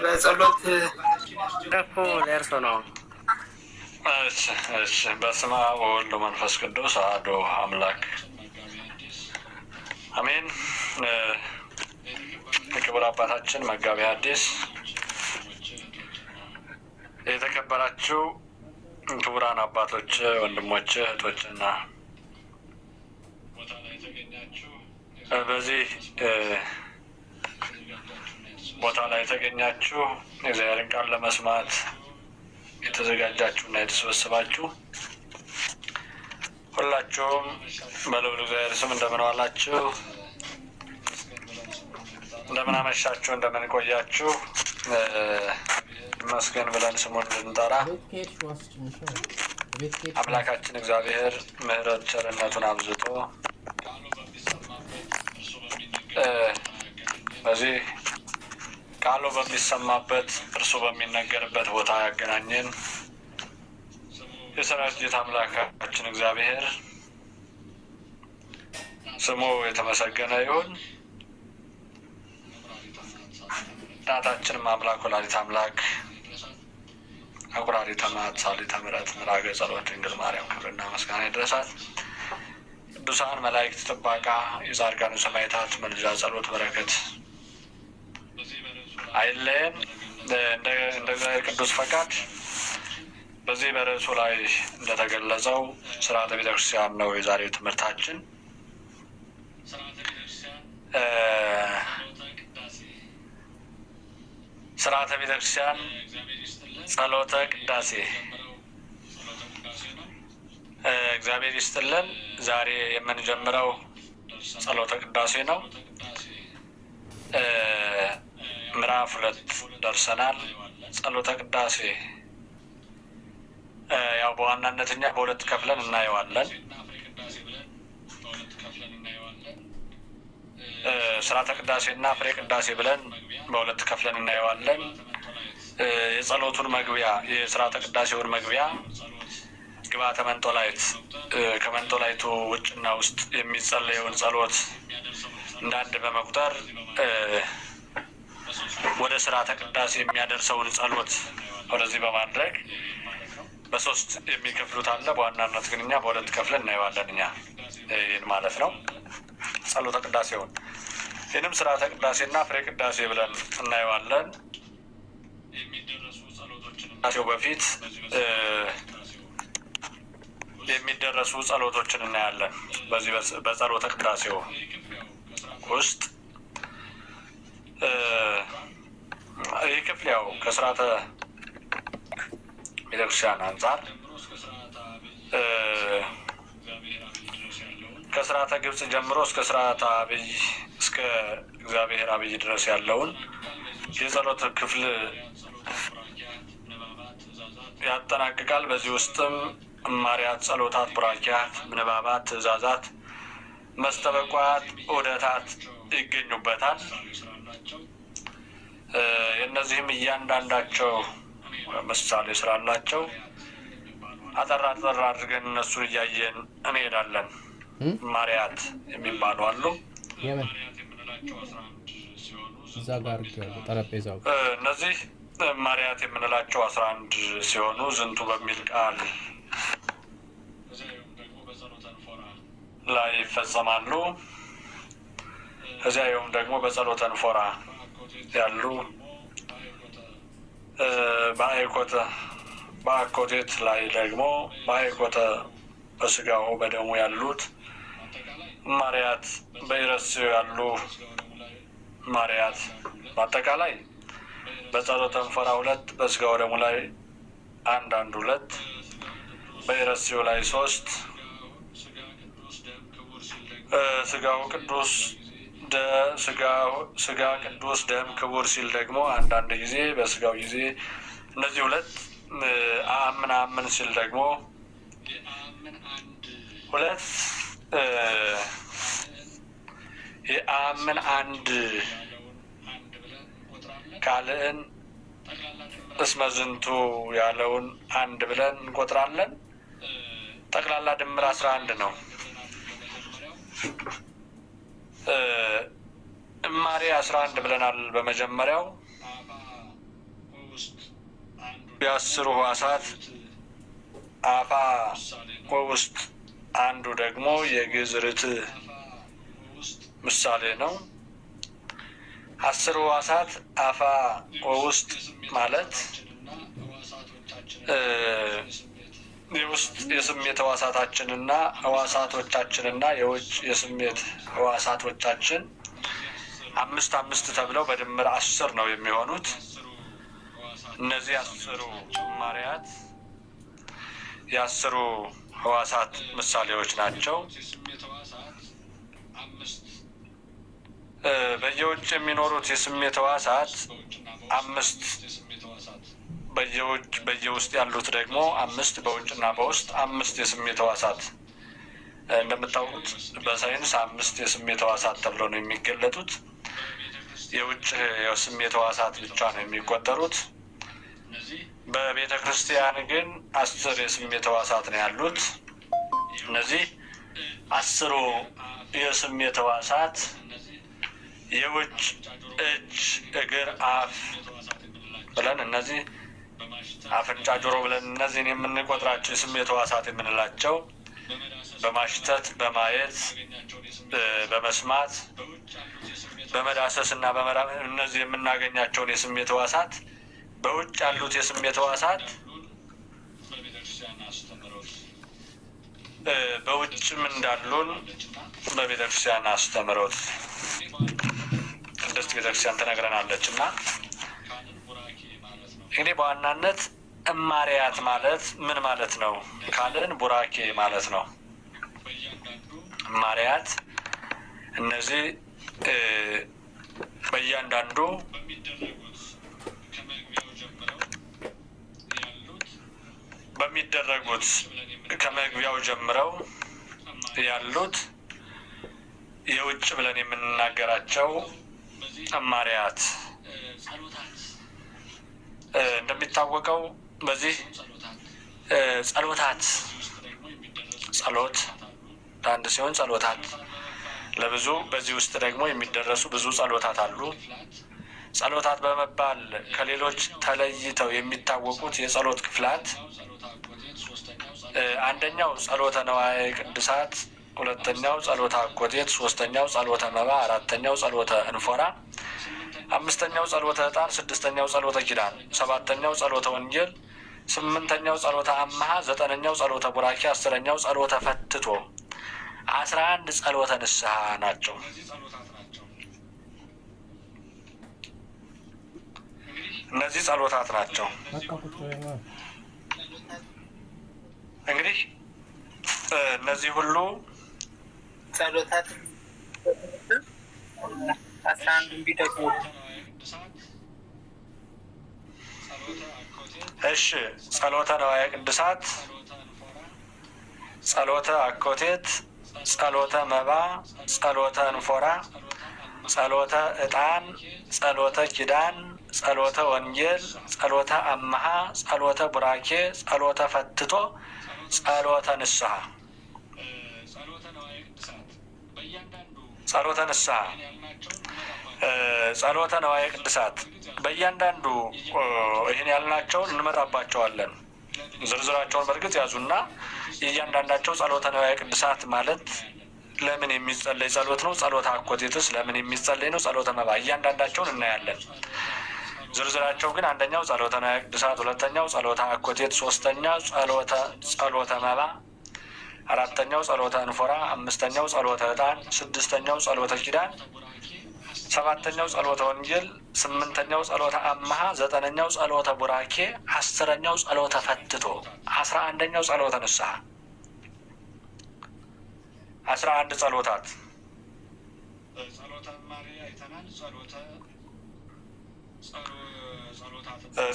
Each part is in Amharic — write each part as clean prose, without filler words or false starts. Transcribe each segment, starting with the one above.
በጸሎት እኮ ለእርሶ ነው። እሺ በስመ አብ ወወልድ ወመንፈስ ቅዱስ አሐዱ አምላክ አሜን። ክቡር አባታችን መጋቤ ሐዲስ፣ የተከበራችሁ ክቡራን አባቶች፣ ወንድሞች፣ እህቶችና በዚህ ቦታ ላይ የተገኛችሁ የእግዚአብሔርን ቃል ለመስማት የተዘጋጃችሁና የተሰበሰባችሁ ሁላችሁም በልዑል እግዚአብሔር ስም እንደምን ዋላችሁ፣ እንደምን አመሻችሁ፣ እንደምን ቆያችሁ ይመስገን ብለን ስሙን እንጠራ። አምላካችን እግዚአብሔር ምሕረት ቸርነቱን አብዝቶ በዚህ ቃሉ በሚሰማበት እርሱ በሚነገርበት ቦታ ያገናኘን የሰራዊት ጌታ አምላካችን እግዚአብሔር ስሙ የተመሰገነ ይሁን። እናታችንም አምላክ ወላዲተ አምላክ አቁራሪተ መዓት ሳሊተ ምሕረት ምራገ ጸሎት ድንግል ማርያም ክብርና ምስጋና ይድረሳት። ቅዱሳን መላእክት ጥበቃ፣ የጻድቃን ሰማዕታት ምልጃ ጸሎት በረከት አይለየን። እንደ እግዚአብሔር ቅዱስ ፈቃድ በዚህ በርዕሱ ላይ እንደተገለጸው ስርዓተ ቤተክርስቲያን ነው የዛሬው ትምህርታችን። ስርዓተ ቤተክርስቲያን ጸሎተ ቅዳሴ። እግዚአብሔር ይስጥልን። ዛሬ የምንጀምረው ጸሎተ ቅዳሴ ነው። ምዕራፍ 2 ደርሰናል። ጸሎተ ቅዳሴ ያው በዋናነት እኛ በሁለት ከፍለን እናየዋለን። ስርዓተ ቅዳሴና ፍሬ ቅዳሴ ብለን በሁለት ከፍለን እናየዋለን። የጸሎቱን መግቢያ፣ የስርዓተ ቅዳሴውን መግቢያ ግብአተ መንጦላይት፣ ከመንጦላይቱ ውጭና ውስጥ የሚጸለየውን ጸሎት እንዳንድ በመቁጠር ወደ ስርዓተ ቅዳሴ የሚያደርሰውን ጸሎት ወደዚህ በማድረግ በሶስት የሚከፍሉት አለ። በዋናነት ግን እኛ በሁለት ከፍለን እናየዋለን። እኛ ይህን ማለት ነው ጸሎተ ቅዳሴውን። ይህንም ስርዓተ ቅዳሴና ፍሬ ቅዳሴ ብለን እናየዋለን። ቅዳሴው በፊት የሚደረሱ ጸሎቶችን እናያለን። በዚህ በጸሎተ ቅዳሴው ውስጥ ይህ ክፍል ያው ከስርዓተ ቤተክርስቲያን አንጻር ከስርዓተ ግብጽ ጀምሮ እስከ ስርዓተ አብይ እስከ እግዚአብሔር አብይ ድረስ ያለውን የጸሎት ክፍል ያጠናቅቃል። በዚህ ውስጥም እማሪያት፣ ጸሎታት፣ ቡራኪያት፣ ምንባባት፣ ትእዛዛት፣ መስተበቋት፣ ዑደታት ይገኙበታል። የእነዚህም እያንዳንዳቸው ምሳሌ ስላላቸው አጠር አድርገን እነሱን እያየን እንሄዳለን። ማሪያት የሚባሉ አሉ። እነዚህ ማሪያት የምንላቸው 11 ሲሆኑ ዝንቱ በሚል ቃል ላይ ይፈጸማሉ። እዚያውም ደግሞ በጸሎተ እንፎራ ያሉ በአኮቴት ላይ ደግሞ በአይኮተ በስጋው በደሙ ያሉት ማሪያት፣ በኢረስዮ ያሉ ማሪያት፣ በአጠቃላይ በጸሎተ እንፎራ 2፣ በስጋው ደሙ ላይ 1 2፣ በኢረስዮ ላይ 3፣ ስጋው ቅዱስ ስጋ ቅዱስ ደም ክቡር ሲል ደግሞ አንዳንድ ጊዜ በስጋው ጊዜ እነዚህ 2 አምን ሲል ደግሞ 2 የአምን አንድ ካልእን እስመ ዝንቱ ያለውን 1 ብለን እንቆጥራለን። ጠቅላላ ድምር 11 ነው። እማሬ 11 ብለናል በመጀመሪያው። የአስሩ ሕዋሳት አፋ ወውስጥ አንዱ ደግሞ የግዕዝ ርትዕ ምሳሌ ነው። 10 ሕዋሳት አፋ ወውስጥ ማለት የውስጥ የስሜት ሕዋሳታችንና ሕዋሳቶቻችንና የውጭ የስሜት ሕዋሳቶቻችን 5 ተብለው በድምር 10 ነው የሚሆኑት። እነዚህ 10 ጭማሪያት የ10 ሕዋሳት ምሳሌዎች ናቸው። በየውጭ የሚኖሩት የስሜት ሕዋሳት 5 በየውስጥ ያሉት ደግሞ 5 በውጭና በውስጥ 5 የስሜት ሕዋሳት እንደምታውቁት በሳይንስ 5 የስሜት ሕዋሳት ተብለው ነው የሚገለጡት። የውጭ የስሜት ሕዋሳት ብቻ ነው የሚቆጠሩት። በቤተ ክርስቲያን ግን 10 የስሜት ሕዋሳት ነው ያሉት። እነዚህ 10 የስሜት ሕዋሳት የውጭ እጅ፣ እግር፣ አፍ ብለን እነዚህ አፍንጫ፣ ጆሮ ብለን እነዚህን የምንቆጥራቸው የስሜት ሕዋሳት የምንላቸው በማሽተት፣ በማየት፣ በመስማት፣ በመዳሰስ እና እነዚህ የምናገኛቸውን የስሜት ሕዋሳት በውጭ ያሉት የስሜት ሕዋሳት በውጭም እንዳሉን በቤተክርስቲያን አስተምሮት ቅድስት ቤተክርስቲያን ትነግረናለች። እና እንግዲህ በዋናነት እማሪያት ማለት ምን ማለት ነው ካልን ቡራኬ ማለት ነው። እማሪያት እነዚህ በእያንዳንዱ በሚደረጉት ከመግቢያው ጀምረው ያሉት የውጭ ብለን የምንናገራቸው እማሪያት እንደሚታወቀው በዚህ ጸሎታት ጸሎት አንድ ሲሆን ጸሎታት ለብዙ በዚህ ውስጥ ደግሞ የሚደረሱ ብዙ ጸሎታት አሉ። ጸሎታት በመባል ከሌሎች ተለይተው የሚታወቁት የጸሎት ክፍላት አንደኛው ጸሎተ ነዋየ ቅድሳት፣ ሁለተኛው ጸሎተ አኮቴት፣ ሶስተኛው ጸሎተ መባ፣ አራተኛው ጸሎተ እንፎራ፣ አምስተኛው ጸሎተ ዕጣን፣ ስድስተኛው ጸሎተ ኪዳን፣ ሰባተኛው ጸሎተ ወንጌል፣ ስምንተኛው ጸሎተ አምሃ፣ ዘጠነኛው ጸሎተ ቡራኬ፣ አስረኛው ጸሎተ ፈትቶ፣ 11 ጸሎተ ንስሐ ናቸው። እነዚህ ጸሎታት ናቸው። እንግዲህ እነዚህ ሁሉ ጸሎታት 11 ቢደግሙ እሺ፣ ጸሎተ ነዋየ ቅድሳት፣ ጸሎተ አኮቴት፣ ጸሎተ መባ፣ ጸሎተ እንፎራ፣ ጸሎተ ዕጣን፣ ጸሎተ ኪዳን፣ ጸሎተ ወንጌል፣ ጸሎተ አምሃ፣ ጸሎተ ቡራኬ፣ ጸሎተ ፈትቶ፣ ጸሎተ ንስሐ። ጸሎተ ንስሐ ጸሎተ ነዋየ ቅድሳት በእያንዳንዱ ይህን ያልናቸውን እንመጣባቸዋለን። ዝርዝራቸውን በእርግጥ ያዙና እያንዳንዳቸው ጸሎተ ነዋየ ቅድሳት ማለት ለምን የሚጸለይ ጸሎት ነው? ጸሎተ አኮቴትስ ለምን የሚጸለይ ነው? ጸሎተ መባ እያንዳንዳቸውን እናያለን። ዝርዝራቸው ግን አንደኛው ጸሎተ ነዋየ ቅድሳት፣ ሁለተኛው ጸሎተ አኮቴት፣ ሶስተኛው ጸሎተ መባ፣ አራተኛው ጸሎተ እንፎራ፣ አምስተኛው ጸሎተ ዕጣን፣ ስድስተኛው ጸሎተ ኪዳን፣ ሰባተኛው ጸሎተ ወንጌል፣ ስምንተኛው ጸሎተ አምሃ፣ ዘጠነኛው ጸሎተ ቡራኬ፣ አስረኛው ጸሎተ ፈትቶ፣ 11ኛው ጸሎተ ንስሐ። 11 ጸሎታት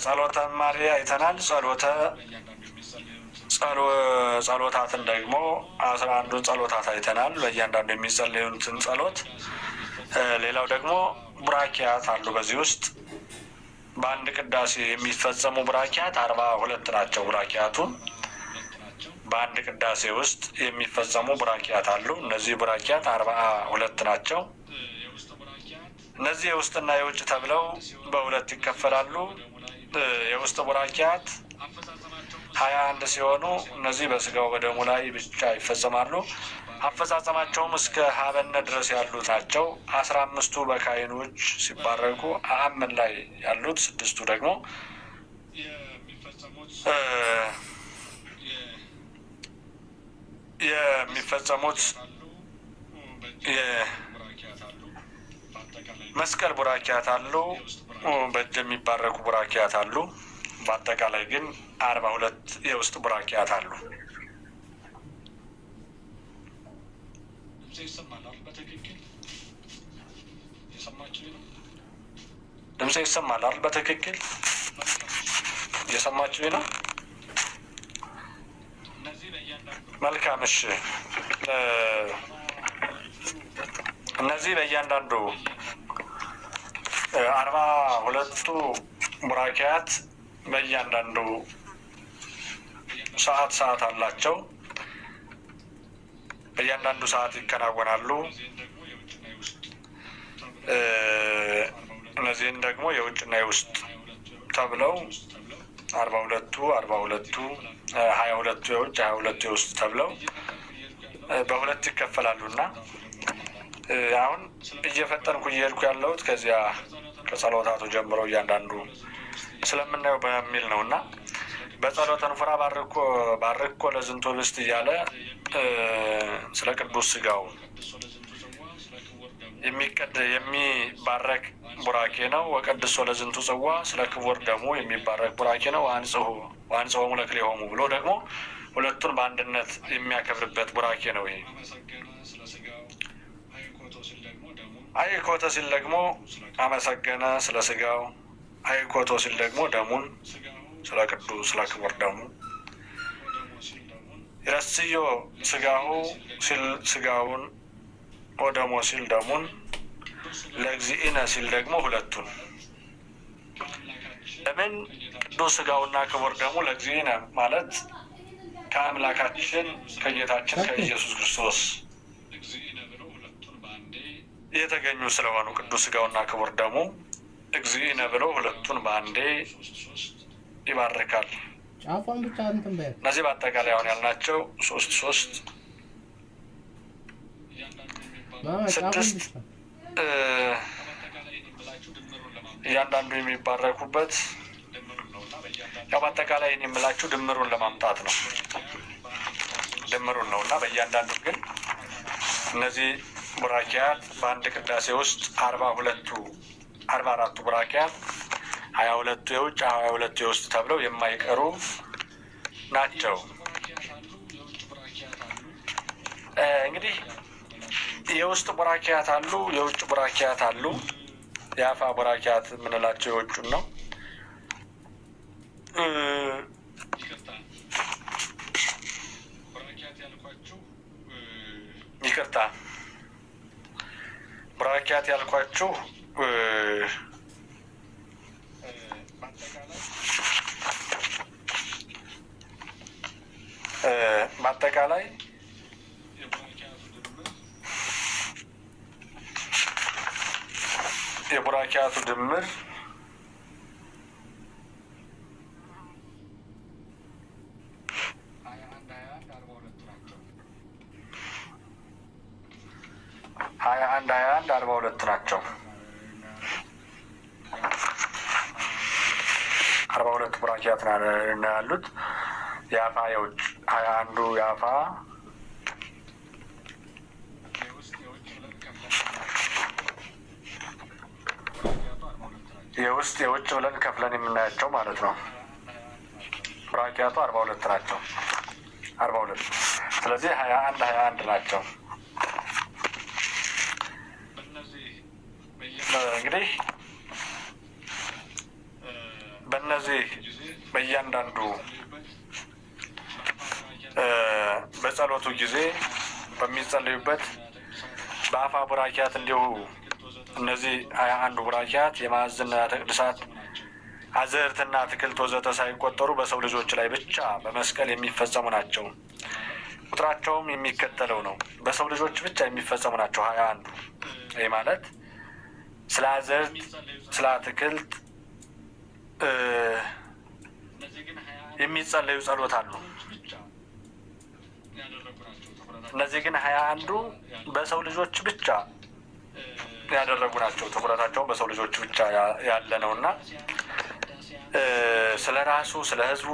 ጸሎተ ማርያ አይተናል። ጸሎታትን ደግሞ 11ዱን ጸሎታት አይተናል፣ በእያንዳንዱ የሚጸለዩትን ጸሎት። ሌላው ደግሞ ቡራኪያት አሉ። በዚህ ውስጥ በአንድ ቅዳሴ የሚፈጸሙ ቡራኪያት 42 ናቸው። ቡራኪያቱ በአንድ ቅዳሴ ውስጥ የሚፈጸሙ ቡራኪያት አሉ። እነዚህ ቡራኪያት 42 ናቸው። እነዚህ የውስጥና የውጭ ተብለው በሁለት ይከፈላሉ። የውስጥ ቡራኪያት 21 ሲሆኑ እነዚህ በስጋው በደሙ ላይ ብቻ ይፈጸማሉ። አፈጻጸማቸውም እስከ ሀበነ ድረስ ያሉት ናቸው። 15ቱ በካህኖች ሲባረኩ አመን ላይ ያሉት 6ቱ ደግሞ የሚፈጸሙት መስቀል ቡራኪያት አሉ። በእጅ የሚባረኩ ቡራኪያት አሉ። በአጠቃላይ ግን 42 የውስጥ ቡራኪያት አሉ። ድምጼ ይሰማል አይደል? በትክክል እየሰማችሁ ነው? መልካም። እሺ፣ እነዚህ በእያንዳንዱ 42ቱ ቡራኪያት በእያንዳንዱ ሰዓት አላቸው። በእያንዳንዱ ሰዓት ይከናወናሉ። እነዚህን ደግሞ የውጭና የውስጥ ተብለው 42ቱ 22ቱ 22ቱ የውጭ 22ቱ የውስጥ ተብለው በሁለት ይከፈላሉ እና አሁን እየፈጠንኩ እየሄድኩ ያለሁት ከዚያ ከጸሎታቱ ጀምሮ እያንዳንዱ ስለምናየው በሚል ነው እና በጸሎተ ንፉራ ባርኮ ለዝንቱ ህብስት እያለ ስለ ቅዱስ ስጋው የሚባረክ ቡራኬ ነው። ወቀድሶ ለዝንቱ ጽዋ ስለ ክቡር ደሙ የሚባረክ ቡራኬ ነው። ወአንጽሖሙ ለክልኤሆሙ ብሎ ደግሞ ሁለቱን በአንድነት የሚያከብርበት ቡራኬ ነው። ይሄ አይኮተ ሲል ደግሞ አመሰገነ ስለ ስጋው፣ አይኮቶ ሲል ደግሞ ደሙን ስለ ቅዱስ ስለ ክቡር ደሙ፣ ይረስዮ ስጋሁ ሲል ስጋውን፣ ወደሞ ሲል ደሙን፣ ለእግዚእነ ሲል ደግሞ ሁለቱን። ለምን ቅዱስ ስጋውና ክቡር ደሙ ለእግዚእነ ማለት ከአምላካችን ከጌታችን ከኢየሱስ ክርስቶስ የተገኙ ስለሆኑ ቅዱስ ስጋውና ክቡር ደሙ እግዚእነ ብሎ ሁለቱን በአንዴ ይባርካል። እነዚህ በአጠቃላይ አሁን ያልናቸው 6 እያንዳንዱ የሚባረኩበት ያው በአጠቃላይ የምላችሁ ድምሩን ለማምጣት ነው። ድምሩን ነው እና በእያንዳንዱ ግን እነዚህ ቡራኪያት በአንድ ቅዳሴ ውስጥ 44ቱ ቡራኪያት 22ቱ የውጭ 22ቱ የውስጥ ተብለው የማይቀሩ ናቸው። እንግዲህ የውስጥ ቡራኪያት አሉ፣ የውጭ ቡራኪያት አሉ። የአፋ ቡራኪያት የምንላቸው የውጩን ነው። ይቅርታ፣ ቡራኪያት ያልኳችሁ በአጠቃላይ የቡራኪያቱ ድምር 21 42 ናቸው። 42 ቡራኪያት ነው ያሉት። የአፋ የውጭ 21ዱ የአፋ የውስጥ የውጭ ብለን ከፍለን የምናያቸው ማለት ነው። ቡራኪያቱ 42 ናቸው። 42 ስለዚህ 21 ናቸው። እንግዲህ በእነዚህ በእያንዳንዱ በጸሎቱ ጊዜ በሚጸልዩበት በአፋ ቡራኪያት እንዲሁ እነዚህ 21 ቡራኪያት የማዕዝና ተቅድሳት አዝዕርትና አትክልት ወዘተ ሳይቆጠሩ በሰው ልጆች ላይ ብቻ በመስቀል የሚፈጸሙ ናቸው። ቁጥራቸውም የሚከተለው ነው። በሰው ልጆች ብቻ የሚፈጸሙ ናቸው 21። ይህ ማለት ስለ አዝርዕት፣ ስለ አትክልት የሚጸለዩ ጸሎት አሉ። እነዚህ ግን 21ዱ በሰው ልጆች ብቻ ያደረጉ ናቸው። ትኩረታቸው በሰው ልጆች ብቻ ያለ ነው እና ስለ ራሱ፣ ስለ ህዝቡ፣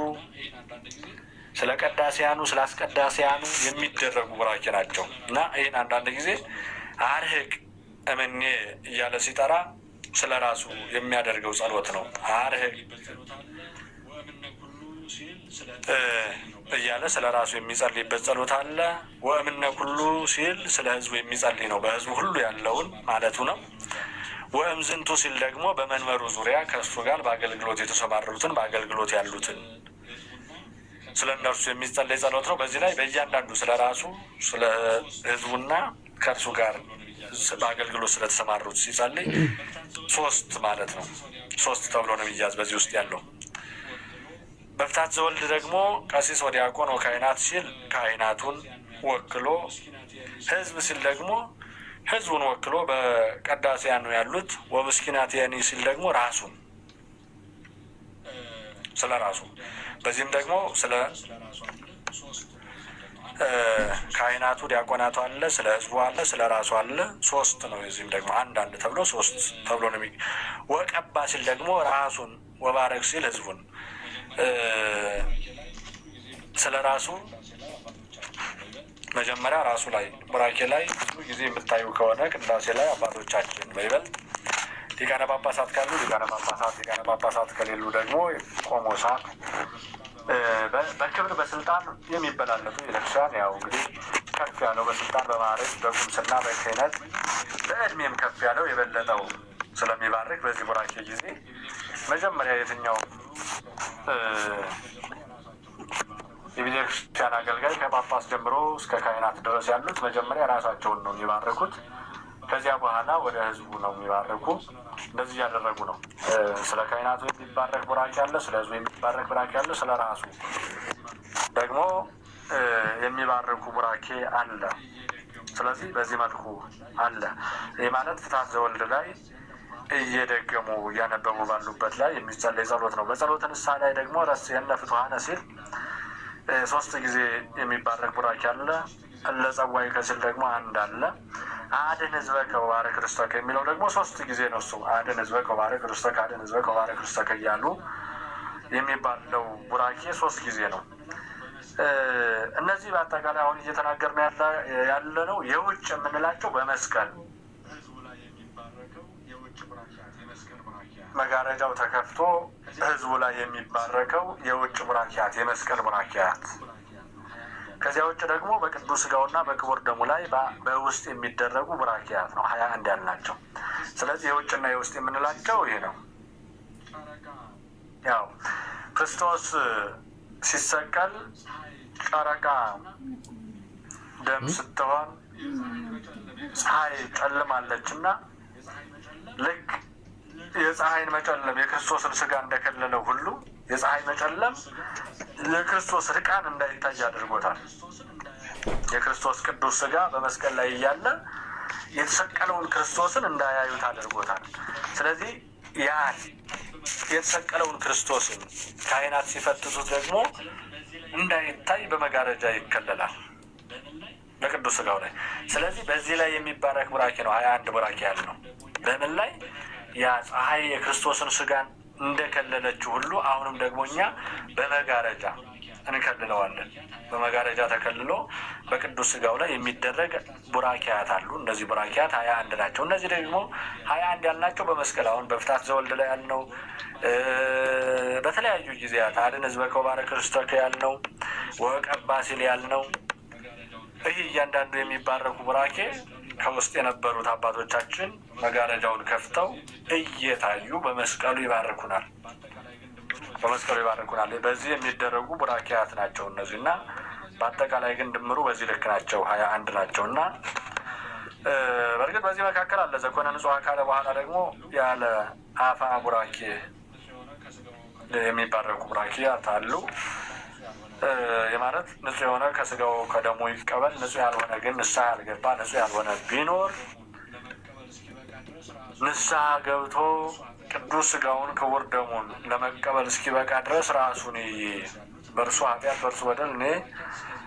ስለ ቀዳሲያኑ፣ ስለ አስቀዳሲያኑ የሚደረጉ ቡራኬ ናቸው እና ይህን አንዳንድ ጊዜ አርህቅ እምኔ እያለ ሲጠራ ስለ ራሱ የሚያደርገው ጸሎት ነው። አርህቅ እያለ ስለ ራሱ የሚጸልይበት ጸሎት አለ። ወእምነ ኩሉ ሲል ስለ ህዝቡ የሚጸልይ ነው፣ በህዝቡ ሁሉ ያለውን ማለቱ ነው። ወእም ዝንቱ ሲል ደግሞ በመንበሩ ዙሪያ ከእሱ ጋር በአገልግሎት የተሰማሩትን በአገልግሎት ያሉትን ስለ እነርሱ የሚጸለይ ጸሎት ነው። በዚህ ላይ በእያንዳንዱ ስለ ራሱ፣ ስለ ህዝቡና ከእርሱ ጋር በአገልግሎት ስለተሰማሩት ሲጸልይ 3 ማለት ነው። 3 ተብሎ ነው የሚያዝ በዚህ ውስጥ ያለው። በፍታት ዘወልድ ደግሞ ቀሲስ ወዲያቆን ወካህናት ሲል ካህናቱን ወክሎ፣ ህዝብ ሲል ደግሞ ህዝቡን ወክሎ በቀዳሲያኑ ያሉት፣ ወምስኪናትያኒ ሲል ደግሞ ራሱን ስለ ራሱ፣ በዚህም ደግሞ ስለ ካህናቱ ዲያቆናቱ አለ፣ ስለ ህዝቡ አለ፣ ስለ ራሱ አለ። 3 ነው። የዚህም ደግሞ አንዳንድ ተብሎ 3 ተብሎ ነው። ወቀባ ሲል ደግሞ ራሱን፣ ወባረክ ሲል ህዝቡን ስለ ራሱ መጀመሪያ ራሱ ላይ ቡራኬ ላይ ብዙ ጊዜ የምታዩ ከሆነ ቅዳሴ ላይ አባቶቻችን በይበልጥ ሊቃነ ጳጳሳት ካሉ ሊቃነ ጳጳሳት፣ ሊቃነ ጳጳሳት ከሌሉ ደግሞ ቆሞሳት በክብር በስልጣን የሚበላለጡ ቤተክርስቲያን ያው እንግዲህ ከፍ ያለው በስልጣን በማዕረግ በቁምስና በክህነት በእድሜም ከፍ ያለው የበለጠው ስለሚባርክ በዚህ ቡራኬ ጊዜ መጀመሪያ የትኛው የቤተክርስቲያን አገልጋይ ከጳጳስ ጀምሮ እስከ ካህናት ድረስ ያሉት መጀመሪያ ራሳቸውን ነው የሚባርኩት። ከዚያ በኋላ ወደ ህዝቡ ነው የሚባርኩ። እንደዚህ እያደረጉ ነው። ስለ ካህናቱ የሚባረክ ቡራኬ አለ፣ ስለ ህዝቡ የሚባረክ ቡራኬ አለ፣ ስለ ራሱ ደግሞ የሚባርኩ ቡራኬ አለ። ስለዚህ በዚህ መልኩ አለ። ይህ ማለት ፍትሐት ዘወልድ ላይ እየደገሙ እያነበቡ ባሉበት ላይ የሚጸለይ ጸሎት ነው። በጸሎተ ንስሐ ላይ ደግሞ ረስየነ ፍትሐነ ሲል 3 ጊዜ የሚባረክ ቡራኬ አለ። እለጸዋይ ከሲል ደግሞ አንድ አለ። አድን ህዝበከ ወባርክ ርስተከ የሚለው ደግሞ 3 ጊዜ ነው። እሱ አድን ህዝበከ ወባርክ ርስተከ፣ አድን ህዝበከ ወባርክ ርስተከ እያሉ የሚባለው ቡራኬ 3 ጊዜ ነው። እነዚህ በአጠቃላይ አሁን እየተናገርን ያለ ነው። የውጭ የምንላቸው በመስቀል መጋረጃው ተከፍቶ ህዝቡ ላይ የሚባረከው የውጭ ቡራኪያት የመስቀል ቡራኪያት። ከዚያ ውጭ ደግሞ በቅዱስ ሥጋውና በክቡር ደሙ ላይ በውስጥ የሚደረጉ ቡራኪያት ነው 21 ያልናቸው። ስለዚህ የውጭና የውስጥ የምንላቸው ይሄ ነው። ያው ክርስቶስ ሲሰቀል ጨረቃ ደም ስትሆን ፀሐይ ጨልማለች እና ልክ የፀሐይን መጨለም የክርስቶስን ሥጋ እንደከለለው ሁሉ የፀሐይ መጨለም የክርስቶስ ርቃን እንዳይታይ አድርጎታል። የክርስቶስ ቅዱስ ሥጋ በመስቀል ላይ እያለ የተሰቀለውን ክርስቶስን እንዳያዩት አድርጎታል። ስለዚህ ያን የተሰቀለውን ክርስቶስን ካህናት ሲፈትቱት ደግሞ እንዳይታይ በመጋረጃ ይከለላል በቅዱስ ሥጋው ላይ። ስለዚህ በዚህ ላይ የሚባረክ ቡራኬ ነው 21 ቡራኬ ያለው። በምን ላይ ያ ፀሐይ የክርስቶስን ሥጋን እንደከለለችው ሁሉ አሁንም ደግሞ እኛ በመጋረጃ እንከልለዋለን። በመጋረጃ ተከልሎ በቅዱስ ሥጋው ላይ የሚደረግ ቡራኪያት አሉ። እነዚህ ቡራኪያት 21 ናቸው። እነዚህ ደግሞ 21 ያልናቸው በመስቀል አሁን በፍታት ዘወልድ ላይ ያልነው፣ በተለያዩ ጊዜያት አድን ህዝበከ ወባርክ ርስተከ ያልነው፣ ወቀባ ሲል ያልነው፣ ይህ እያንዳንዱ የሚባረኩ ቡራኬ ከውስጥ የነበሩት አባቶቻችን መጋረጃውን ከፍተው እየታዩ በመስቀሉ ይባርኩናል። በመስቀሉ ይባርኩናል። በዚህ የሚደረጉ ቡራኪያት ናቸው እነዚህ እና በአጠቃላይ ግን ድምሩ በዚህ ልክ ናቸው 21 ናቸው እና በእርግጥ በዚህ መካከል አለ ዘኮነ ንጹሕ ካለ በኋላ ደግሞ ያለ አፋ ቡራኬ የሚባረኩ ቡራኪያት አሉ። የማለት ንጹሕ የሆነ ከሥጋው ከደሙ ይቀበል፣ ንጹሕ ያልሆነ ግን ንስሐ ያልገባ ንጹሕ ያልሆነ ቢኖር ንስሐ ገብቶ ቅዱስ ሥጋውን ክቡር ደሙን ለመቀበል እስኪበቃ ድረስ ራሱን በእርሱ ኃጢአት በእርሱ በደል እኔ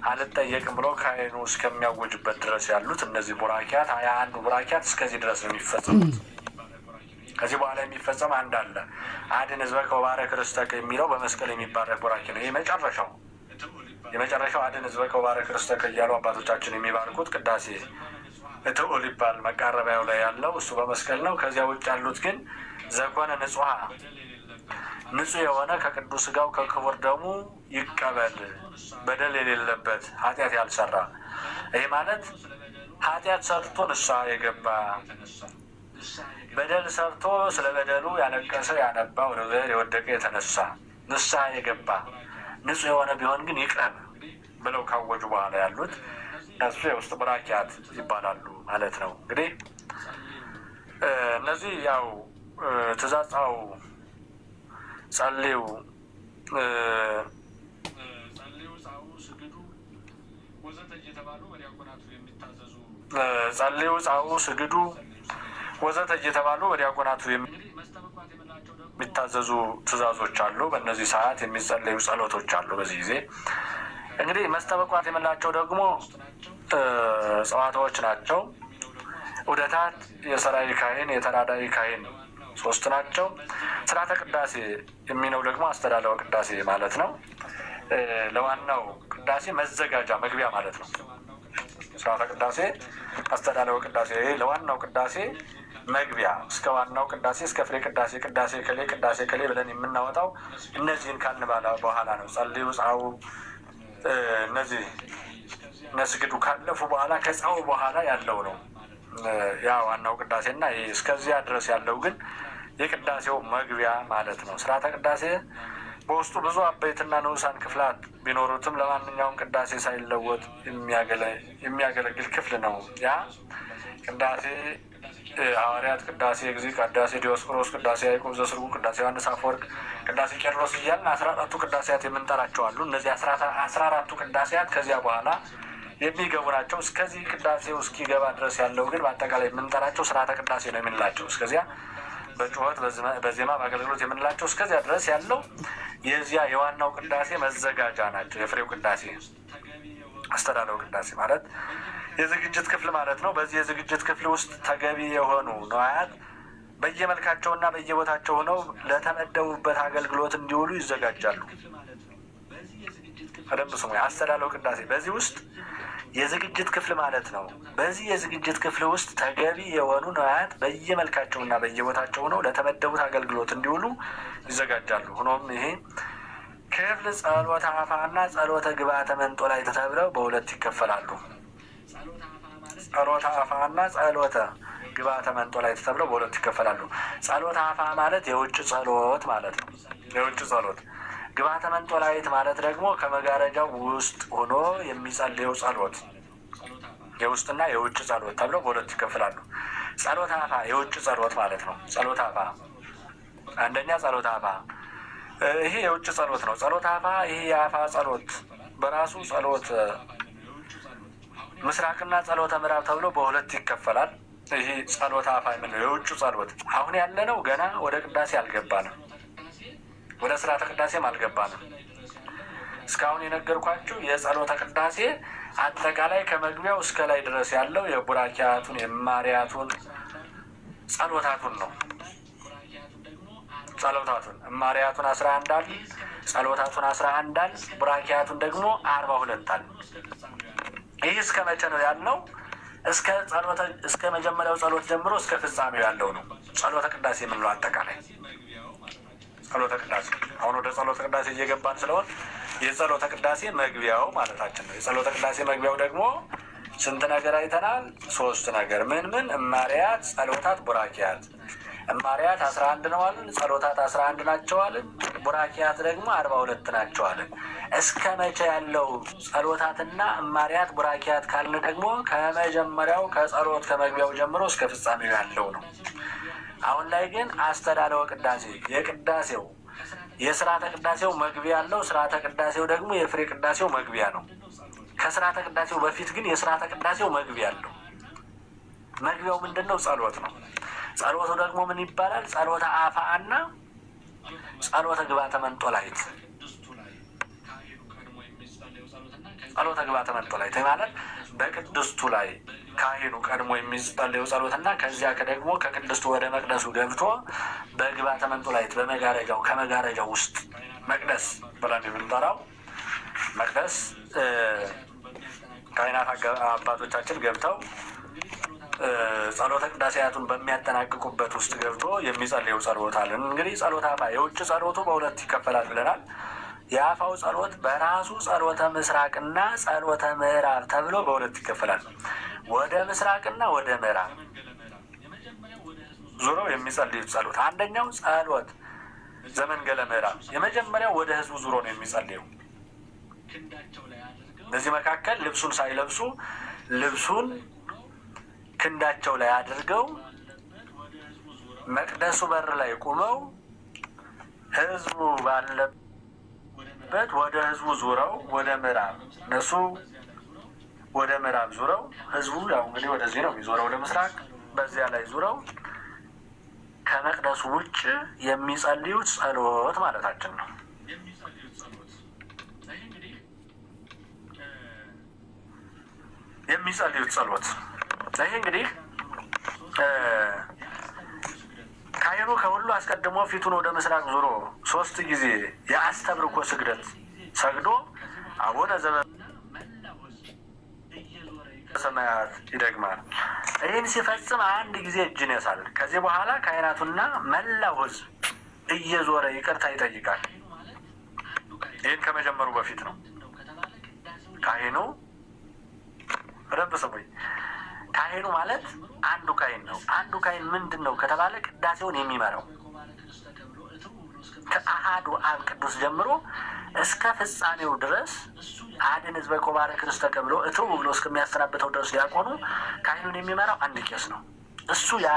አልጠየቅም ብሎ ካህኑ እስከሚያወጅበት ድረስ ያሉት እነዚህ ቡራኪያት 21 ቡራኪያት እስከዚህ ድረስ ነው የሚፈጸሙት። ከዚህ በኋላ የሚፈጸም አንድ አለ። አድን ሕዝበከ ወባርክ ርስተከ የሚለው በመስቀል የሚባረክ ቡራኪ ነው። ይህ የመጨረሻው አድን ሕዝበከ ወባርክ ርስተከ እያሉ አባቶቻችን የሚባርኩት ቅዳሴ እትኡል ይባል መቃረቢያው ላይ ያለው እሱ በመስቀል ነው። ከዚያ ውጭ ያሉት ግን ዘኮነ ንጹሐ ንጹሕ የሆነ ከቅዱስ ሥጋው ከክቡር ደሙ ይቀበል በደል የሌለበት ኃጢአት ያልሰራ። ይህ ማለት ኃጢአት ሰርቶ ንስሐ የገባ በደል ሰርቶ ስለ በደሉ ያለቀሰ ያነባ ወደ እግዚአብሔር የወደቀ የተነሳ ንስሐ የገባ ንጹሕ የሆነ ቢሆን ግን ይቅረብ ብለው ካወጁ በኋላ ያሉት እነሱ የውስጥ ቡራኪያት ይባላሉ ማለት ነው። እንግዲህ እነዚህ ያው ትእዛዛው ጸልዩ ጸልዩ ጻኡ ስግዱ ወዘተ እየተባሉ በዲያቆናቱ የሚታዘዙ ትእዛዞች አሉ። በእነዚህ ሰዓት የሚጸለዩ ጸሎቶች አሉ። በዚህ ጊዜ እንግዲህ መስተበቋት የምንላቸው ደግሞ ጸዋታዎች ናቸው። ዑደታት የሰራይ ካህን የተራዳይ ካህን 3 ናቸው። ስርዓተ ቅዳሴ የሚለው ደግሞ አስተዳለወ ቅዳሴ ማለት ነው። ለዋናው ቅዳሴ መዘጋጃ መግቢያ ማለት ነው። ስርዓተ ቅዳሴ አስተዳለወ ቅዳሴ ለዋናው ቅዳሴ መግቢያ እስከ ዋናው ቅዳሴ እስከ ፍሬ ቅዳሴ ቅዳሴ ከሌ ብለን የምናወጣው እነዚህን ካልን በኋላ ነው። ጸልዩ ጻኡ እነዚህ ነስግዱ ካለፉ በኋላ ከጻኡ በኋላ ያለው ነው ያ ዋናው ቅዳሴና እስከዚያ ድረስ ያለው ግን የቅዳሴው መግቢያ ማለት ነው። ስርዓተ ቅዳሴ በውስጡ ብዙ አበይትና ንዑሳን ክፍላት ቢኖሩትም ለማንኛውም ቅዳሴ ሳይለወጥ የሚያገለግል ክፍል ነው። ያ ቅዳሴ ሐዋርያት፣ ቅዳሴ እግዚእ፣ ቅዳሴ ዲዮስቆሮስ፣ ቅዳሴ ያዕቆብ ዘስርጉ፣ ቅዳሴ ዮሐንስ አፈወርቅ፣ ቅዳሴ ቄርሎስ እያልን 14ቱ ቅዳሴያት የምንጠራቸው አሉ። እነዚህ 14ቱ ቅዳሴያት ከዚያ በኋላ የሚገቡ ናቸው። እስከዚህ ቅዳሴው እስኪገባ ድረስ ያለው ግን በአጠቃላይ የምንጠራቸው ስርዓተ ቅዳሴ ነው የምንላቸው። እስከዚያ በጩኸት በዜማ በአገልግሎት የምንላቸው እስከዚያ ድረስ ያለው የዚያ የዋናው ቅዳሴ መዘጋጃ ናቸው። የፍሬው ቅዳሴ አስተዳለወ ቅዳሴ ማለት የዝግጅት ክፍል ማለት ነው። በዚህ የዝግጅት ክፍል ውስጥ ተገቢ የሆኑ ነዋያት በየመልካቸውና በየቦታቸው ሆነው ለተመደቡበት አገልግሎት እንዲውሉ ይዘጋጃሉ። በደንብ ስሙ። አስተዳለወ ቅዳሴ በዚህ ውስጥ የዝግጅት ክፍል ማለት ነው። በዚህ የዝግጅት ክፍል ውስጥ ተገቢ የሆኑ ነዋያት በየመልካቸውና በየቦታቸው ሆነው ለተመደቡት አገልግሎት እንዲውሉ ይዘጋጃሉ። ሆኖም ይሄ ክፍል ጸሎተ አፋና ጸሎተ ግብአተ መንጦላዕት ተብለው በሁለት ይከፈላሉ። ጸሎተ አፋና ጸሎተ ግብአተ መንጦላዕት ተብለው በሁለት ይከፈላሉ። ጸሎተ አፋ ማለት የውጭ ጸሎት ማለት ነው። የውጭ ጸሎት። ግብአተ መንጦላዕት ማለት ደግሞ ከመጋረጃው ውስጥ ሆኖ የሚጸልየው ጸሎት፣ የውስጥና የውጭ ጸሎት ተብለው በሁለት ይከፈላሉ። ጸሎተ አፋ የውጭ ጸሎት ማለት ነው። ጸሎተ አፋ አንደኛ ጸሎተ አፋ ይሄ የውጭ ጸሎት ነው። ጸሎተ አፋ ይሄ የአፋ ጸሎት በራሱ ጸሎት ምስራቅና ጸሎተ ምዕራብ ተብሎ በሁለት ይከፈላል። ይሄ ጸሎተ አፋ የምንለው የውጭ ጸሎት። አሁን ያለነው ገና ወደ ቅዳሴ አልገባንም፣ ወደ ስርዓተ ቅዳሴም አልገባንም። እስካሁን የነገርኳችሁ የጸሎተ ቅዳሴ አጠቃላይ ከመግቢያው እስከ ላይ ድረስ ያለው የቡራኪያቱን የማሪያቱን ጸሎታቱን ነው። ጸሎታቱን እማሪያቱን 11 አለ፣ ጸሎታቱን 11 አለ፣ ቡራኪያቱን ደግሞ 42 አለ። ይህ እስከ መቼ ነው ያለው? እስከ መጀመሪያው ጸሎት ጀምሮ እስከ ፍጻሜው ያለው ነው ጸሎተ ቅዳሴ የምንለው አጠቃላይ ጸሎተ ቅዳሴ። አሁን ወደ ጸሎተ ቅዳሴ እየገባን ስለሆን የጸሎተ ቅዳሴ መግቢያው ማለታችን ነው። የጸሎተ ቅዳሴ መግቢያው ደግሞ ስንት ነገር አይተናል? 3 ነገር። ምን እማሪያት፣ ጸሎታት፣ ቡራኪያት። እማሪያት 11 ነው አለን፣ ጸሎታት 11 ናቸው አለን፣ ቡራኪያት ደግሞ 42 ናቸው አለን። እስከ መቼ ያለው ጸሎታትና እማሪያት ቡራኪያት ካልን ደግሞ ከመጀመሪያው ከጸሎት ከመግቢያው ጀምሮ እስከ ፍጻሜው ያለው ነው። አሁን ላይ ግን አስተዳለወ ቅዳሴ የቅዳሴው የስርዓተ ቅዳሴው መግቢያ ያለው፣ ስርዓተ ቅዳሴው ደግሞ የፍሬ ቅዳሴው መግቢያ ነው። ከስርዓተ ቅዳሴው በፊት ግን የስርዓተ ቅዳሴው መግቢያ አለው። መግቢያው ምንድን ነው? ጸሎት ነው። ጸሎቱ ደግሞ ምን ይባላል? ጸሎተ አፋአና ጸሎተ ግባተ መንጦላይት። ጸሎተ ግባተ መንጦላይት ማለት በቅድስቱ ላይ ካህኑ ቀድሞ የሚጸልየው ጸሎትና ከዚያ ደግሞ ከቅድስቱ ወደ መቅደሱ ገብቶ በግባተ መንጦላይት በመጋረጃው ከመጋረጃው ውስጥ መቅደስ ብለን የምንጠራው መቅደስ ካህናት አባቶቻችን ገብተው ጸሎተ ቅዳሴያቱን በሚያጠናቅቁበት ውስጥ ገብቶ የሚጸልየው ጸሎት አለ። እንግዲህ ጸሎተ አፋ የውጭ ጸሎቱ በሁለት ይከፈላል ብለናል። የአፋው ጸሎት በራሱ ጸሎተ ምስራቅና ጸሎተ ምዕራብ ተብሎ በሁለት ይከፈላል። ወደ ምስራቅና ወደ ምዕራብ ዙረው የሚጸልዩት ጸሎት፣ አንደኛው ጸሎት ዘመንገለ ምዕራብ የመጀመሪያው ወደ ህዝቡ ዙሮ ነው የሚጸልየው። በዚህ መካከል ልብሱን ሳይለብሱ ልብሱን ክንዳቸው ላይ አድርገው መቅደሱ በር ላይ ቆመው ህዝቡ ባለበት ወደ ህዝቡ ዙረው ወደ ምዕራብ እነሱ ወደ ምዕራብ ዙረው ህዝቡ ያው እንግዲህ ወደዚህ ነው የሚዞረው ወደ ምስራቅ፣ በዚያ ላይ ዙረው ከመቅደሱ ውጭ የሚጸልዩት ጸሎት ማለታችን ነው። የሚጸልዩት ጸሎት ይህ እንግዲህ ካህኑ ከሁሉ አስቀድሞ ፊቱን ወደ ምስራቅ ዙሮ 3 ጊዜ የአስተብርኮ ስግደት ሰግዶ አቡነ ዘበሰማያት ይደግማል። ይህን ሲፈጽም 1 ጊዜ እጅ ይነሳል። ከዚህ በኋላ ካህናቱና መላው ህዝብ እየዞረ ይቅርታ ይጠይቃል። ይህን ከመጀመሩ በፊት ነው። ካህኑ ረብ ሰሞይ ካህኑ ማለት አንዱ ካህን ነው። አንዱ ካህን ምንድን ነው ከተባለ ቅዳሴውን የሚመራው ከአሃዱ አብ ቅዱስ ጀምሮ እስከ ፍጻሜው ድረስ አድን ህዝበ ኮባረ ክርስተ ተብሎ እትው ብሎ እስከሚያሰናብተው ድረስ ዲያቆኑ ካህኑን የሚመራው አንድ ቄስ ነው። እሱ ያ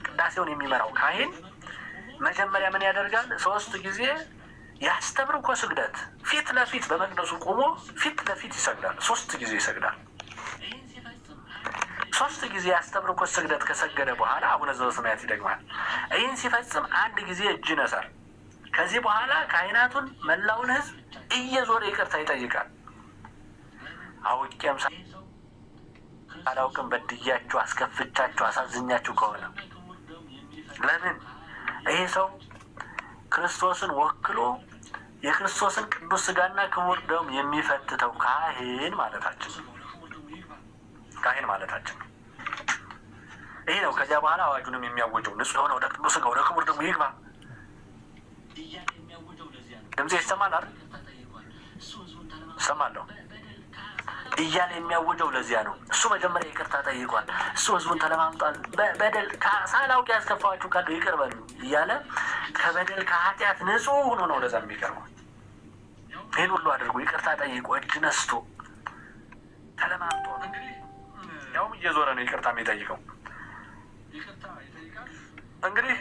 ቅዳሴውን የሚመራው ካህን መጀመሪያ ምን ያደርጋል? 3 ጊዜ ያስተብርኮ ስግደት ፊት ለፊት በመቅደሱ ቆሞ ፊት ለፊት ይሰግዳል። 3 ጊዜ ይሰግዳል። 3 ጊዜ ያስተብርኮ ስግደት ከሰገደ በኋላ አቡነ ዘበሰማያት ይደግማል። ይህን ሲፈጽም 1 ጊዜ እጅ ይነሳል። ከዚህ በኋላ ካህናቱን መላውን ህዝብ እየዞረ ይቅርታ ይጠይቃል። አውቄም አላውቅም በድያችሁ አስከፍቻችሁ አሳዝኛችሁ ከሆነ ለምን ይሄ ሰው ክርስቶስን ወክሎ የክርስቶስን ቅዱስ ስጋና ክቡር ደም የሚፈትተው ካህን ማለታችን ነው። ካህን ማለታችን ነው። ይሄ ነው። ከዚያ በኋላ አዋጁንም የሚያወጀው ንጹሕ የሆነ ወደ ቅዱስ ስጋ ወደ ክቡር ደሙ ይግባ። ድምጼ ይሰማል አይደል? እሰማለሁ እያለ የሚያወጀው ለዚያ ነው። እሱ መጀመሪያ ይቅርታ ጠይቋል። እሱ ህዝቡን ተለማምጧል። በደል ሳላውቅ ያስከፋችሁ ካሉ ይቅር በሉ እያለ ከበደል ከኃጢአት ንጹሕ ሆኖ ነው ወደዛ የሚቀርበው። ይህን ሁሉ አድርጎ ይቅርታ ጠይቆ እጅ ነስቶ ተለማምጦ ያውም እየዞረ ነው ይቅርታ የሚጠይቀው። እንግዲህ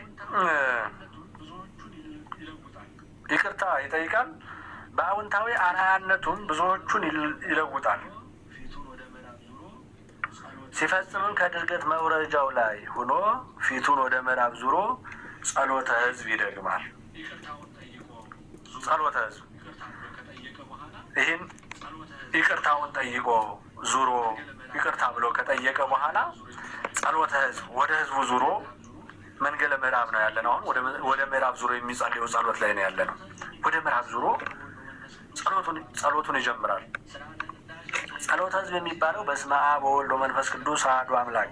ይቅርታ ይጠይቃል። በአዎንታዊ አርአያነቱም ብዙዎቹን ይለውጣል። ሲፈጽምም ከድርገት መውረጃው ላይ ሆኖ ፊቱን ወደ ምዕራብ ዙሮ ጸሎተ ህዝብ ይደግማል። ጸሎተ ህዝብ ይህን ይቅርታውን ጠይቆ ዙሮ ይቅርታ ብሎ ከጠየቀ በኋላ ጸሎተ ህዝብ ወደ ህዝቡ ዙሮ መንገለ ምዕራብ ነው ያለ ነው። አሁን ወደ ምዕራብ ዙሮ የሚጸልየው ጸሎት ላይ ነው ያለ ነው። ወደ ምዕራብ ዙሮ ጸሎቱን ይጀምራል። ጸሎተ ህዝብ የሚባለው በስመ አብ ወወልድ ወመንፈስ ቅዱስ አሐዱ አምላክ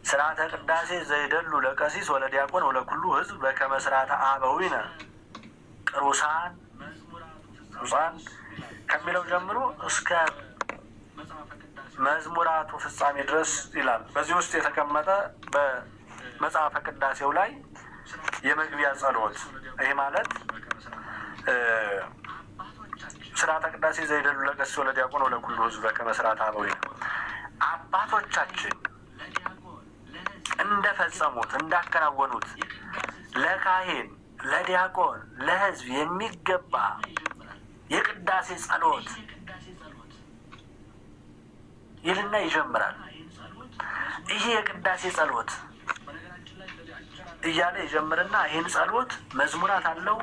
ስርዓተ ቅዳሴ ዘይደሉ ለቀሲስ ወለዲያቆን ወለኩሉ ህዝብ በከመ ስርዓተ አበዊነ ቅዱሳን ከሚለው ጀምሮ እስከ መዝሙራቱ ፍጻሜ ድረስ ይላል። በዚህ ውስጥ የተቀመጠ በመጽሐፈ ቅዳሴው ላይ የመግቢያ ጸሎት ይሄ ማለት ስርዓተ ቅዳሴ ዘይደሉ ለቀሲስ ወለዲያቆን ወለኩሉ ህዝብ በከመ ስርዓተ አበዊነ አባቶቻችን እንደፈጸሙት እንዳከናወኑት ለካህን ለዲያቆን ለህዝብ የሚገባ የቅዳሴ ጸሎት ይልና ይጀምራል። ይሄ የቅዳሴ ጸሎት እያለ ይጀምርና ይህን ጸሎት መዝሙራት አለው።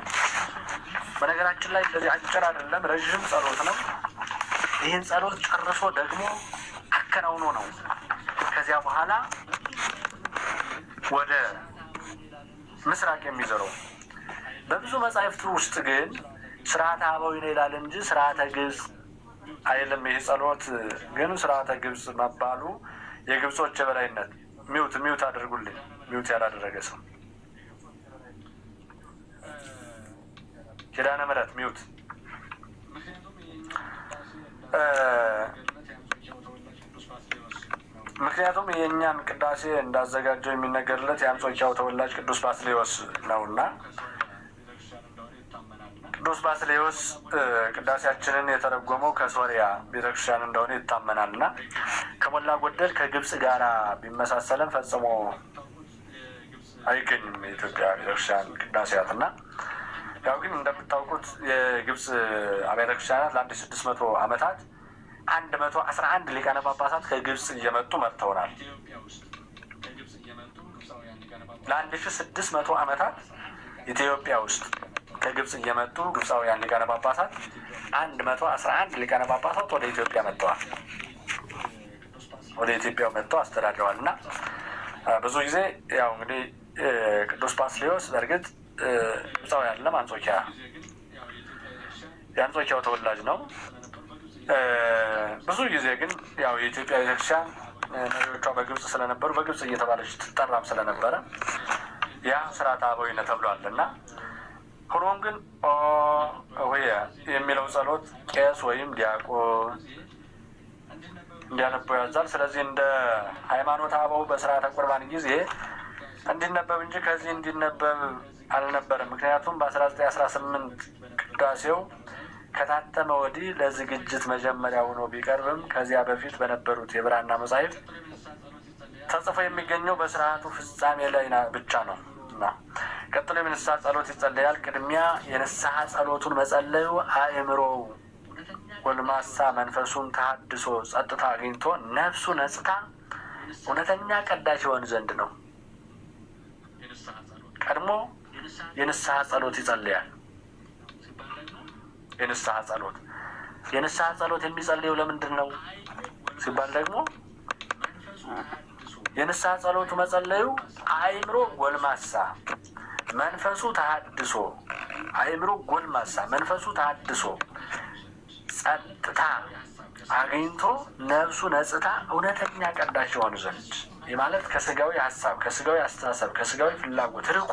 በነገራችን ላይ እንደዚህ አጭር አይደለም፣ ረዥም ጸሎት ነው። ይህን ጸሎት ጨርሶ ደግሞ አከናውኖ ነው ከዚያ በኋላ ወደ ምስራቅ የሚዞረው። በብዙ መጻሕፍት ውስጥ ግን ስርዓተ አበዊ ነው ይላል እንጂ ስርዓተ ግብጽ አይልም። ይህ ጸሎት ግን ስርዓተ ግብጽ መባሉ የግብጾች የበላይነት። ሚውት አድርጉልኝ፣ ሚውት ያላደረገ ሰው ኪዳነ ምሕረት ሚውት። ምክንያቱም የእኛን ቅዳሴ እንዳዘጋጀው የሚነገርለት የአንጾኪያው ተወላጅ ቅዱስ ባስልዮስ ነውና ቅዱስ ባስልዮስ ቅዳሴያችንን የተረጎመው ከሶሪያ ቤተክርስቲያን እንደሆነ ይታመናል እና ከሞላ ጎደል ከግብጽ ጋር ቢመሳሰልም ፈጽሞ አይገኝም የኢትዮጵያ ቤተክርስቲያን ቅዳሴያት እና ያው ግን እንደምታውቁት የግብጽ አብያተ ክርስቲያናት ለ1600 ዓመታት 111 ሊቃነ ጳጳሳት ከግብጽ እየመጡ መርተውናል። ለ1600 ዓመታት ኢትዮጵያ ውስጥ ከግብጽ እየመጡ ግብጻውያን ሊቃነ ጳጳሳት 111 ሊቃነ ጳጳሳት ወደ ኢትዮጵያ መጥተዋል። ወደ ኢትዮጵያ መጥተው አስተዳድረዋል እና ብዙ ጊዜ ያው እንግዲህ ቅዱስ ባስልዮስ በእርግጥ ግብጻዊ አይደለም፣ የአንጾኪያው ተወላጅ ነው። ብዙ ጊዜ ግን ያው የኢትዮጵያ ቤተክርስቲያን መሪዎቿ በግብጽ ስለነበሩ በግብጽ እየተባለች ትጠራም ስለነበረ ያ ስርዓተ አበዊነ ተብሏል እና ሆኖም ግን የሚለው ጸሎት ቄስ ወይም ዲያቆን እንዲያነበው ያዛል። ስለዚህ እንደ ሃይማኖት አበው በስርዓተ ቁርባን ጊዜ እንዲነበብ እንጂ ከዚህ እንዲነበብ አልነበረም። ምክንያቱም በ1918 ቅዳሴው ከታተመ ወዲህ ለዝግጅት መጀመሪያ ሆኖ ቢቀርብም ከዚያ በፊት በነበሩት የብራና መጻሕፍት ተጽፎ የሚገኘው በስርዓቱ ፍጻሜ ላይ ብቻ ነው እና ቀጥሎ የንስሐ ጸሎት ይጸለያል። ቅድሚያ የንስሐ ጸሎቱን መጸለዩ አእምሮው ጎልማሳ መንፈሱን ተሐድሶ ጸጥታ አግኝቶ ነፍሱ ነጽታ እውነተኛ ቀዳሽ ይሆን ዘንድ ነው። ቀድሞ የንስሐ ጸሎት ይጸለያል። የንስሐ ጸሎት የሚጸልየው ለምንድን ነው ሲባል ደግሞ የንስሐ ጸሎቱ መጸለዩ አእምሮ ጎልማሳ መንፈሱ ተሐድሶ ጸጥታ አግኝቶ ነፍሱ ነጽታ እውነተኛ ቀዳሽ ይሆን ዘንድ። ይህ ማለት ከስጋዊ ሀሳብ፣ ከስጋዊ አስተሳሰብ፣ ከስጋዊ ፍላጎት ርቆ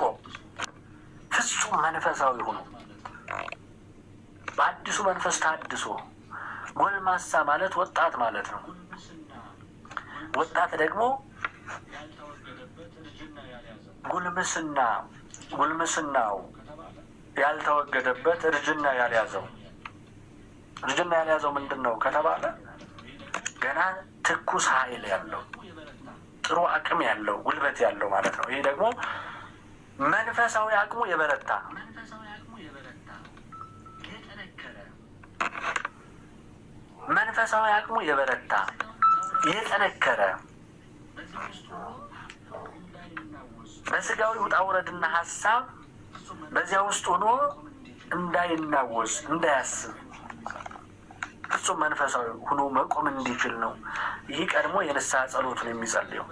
ፍጹም መንፈሳዊ ሆኖ በአዲሱ መንፈስ ታድሶ። ጎልማሳ ማለት ወጣት ማለት ነው። ወጣት ደግሞ ጉልምስናው ያልተወገደበት እርጅና ያልያዘው ምንድን ነው ከተባለ ገና ትኩስ ኃይል ያለው ጥሩ አቅም ያለው ጉልበት ያለው ማለት ነው። ይህ ደግሞ መንፈሳዊ አቅሙ የበረታ የጠነከረ በስጋዊ ውጣ ውረድና ሀሳብ በዚያ ውስጥ ሆኖ እንዳይናወዝ እንዳያስብ ፍጹም መንፈሳዊ ሆኖ መቆም እንዲችል ነው። ይህ ቀድሞ የንስሐ ጸሎቱን የሚጸልየው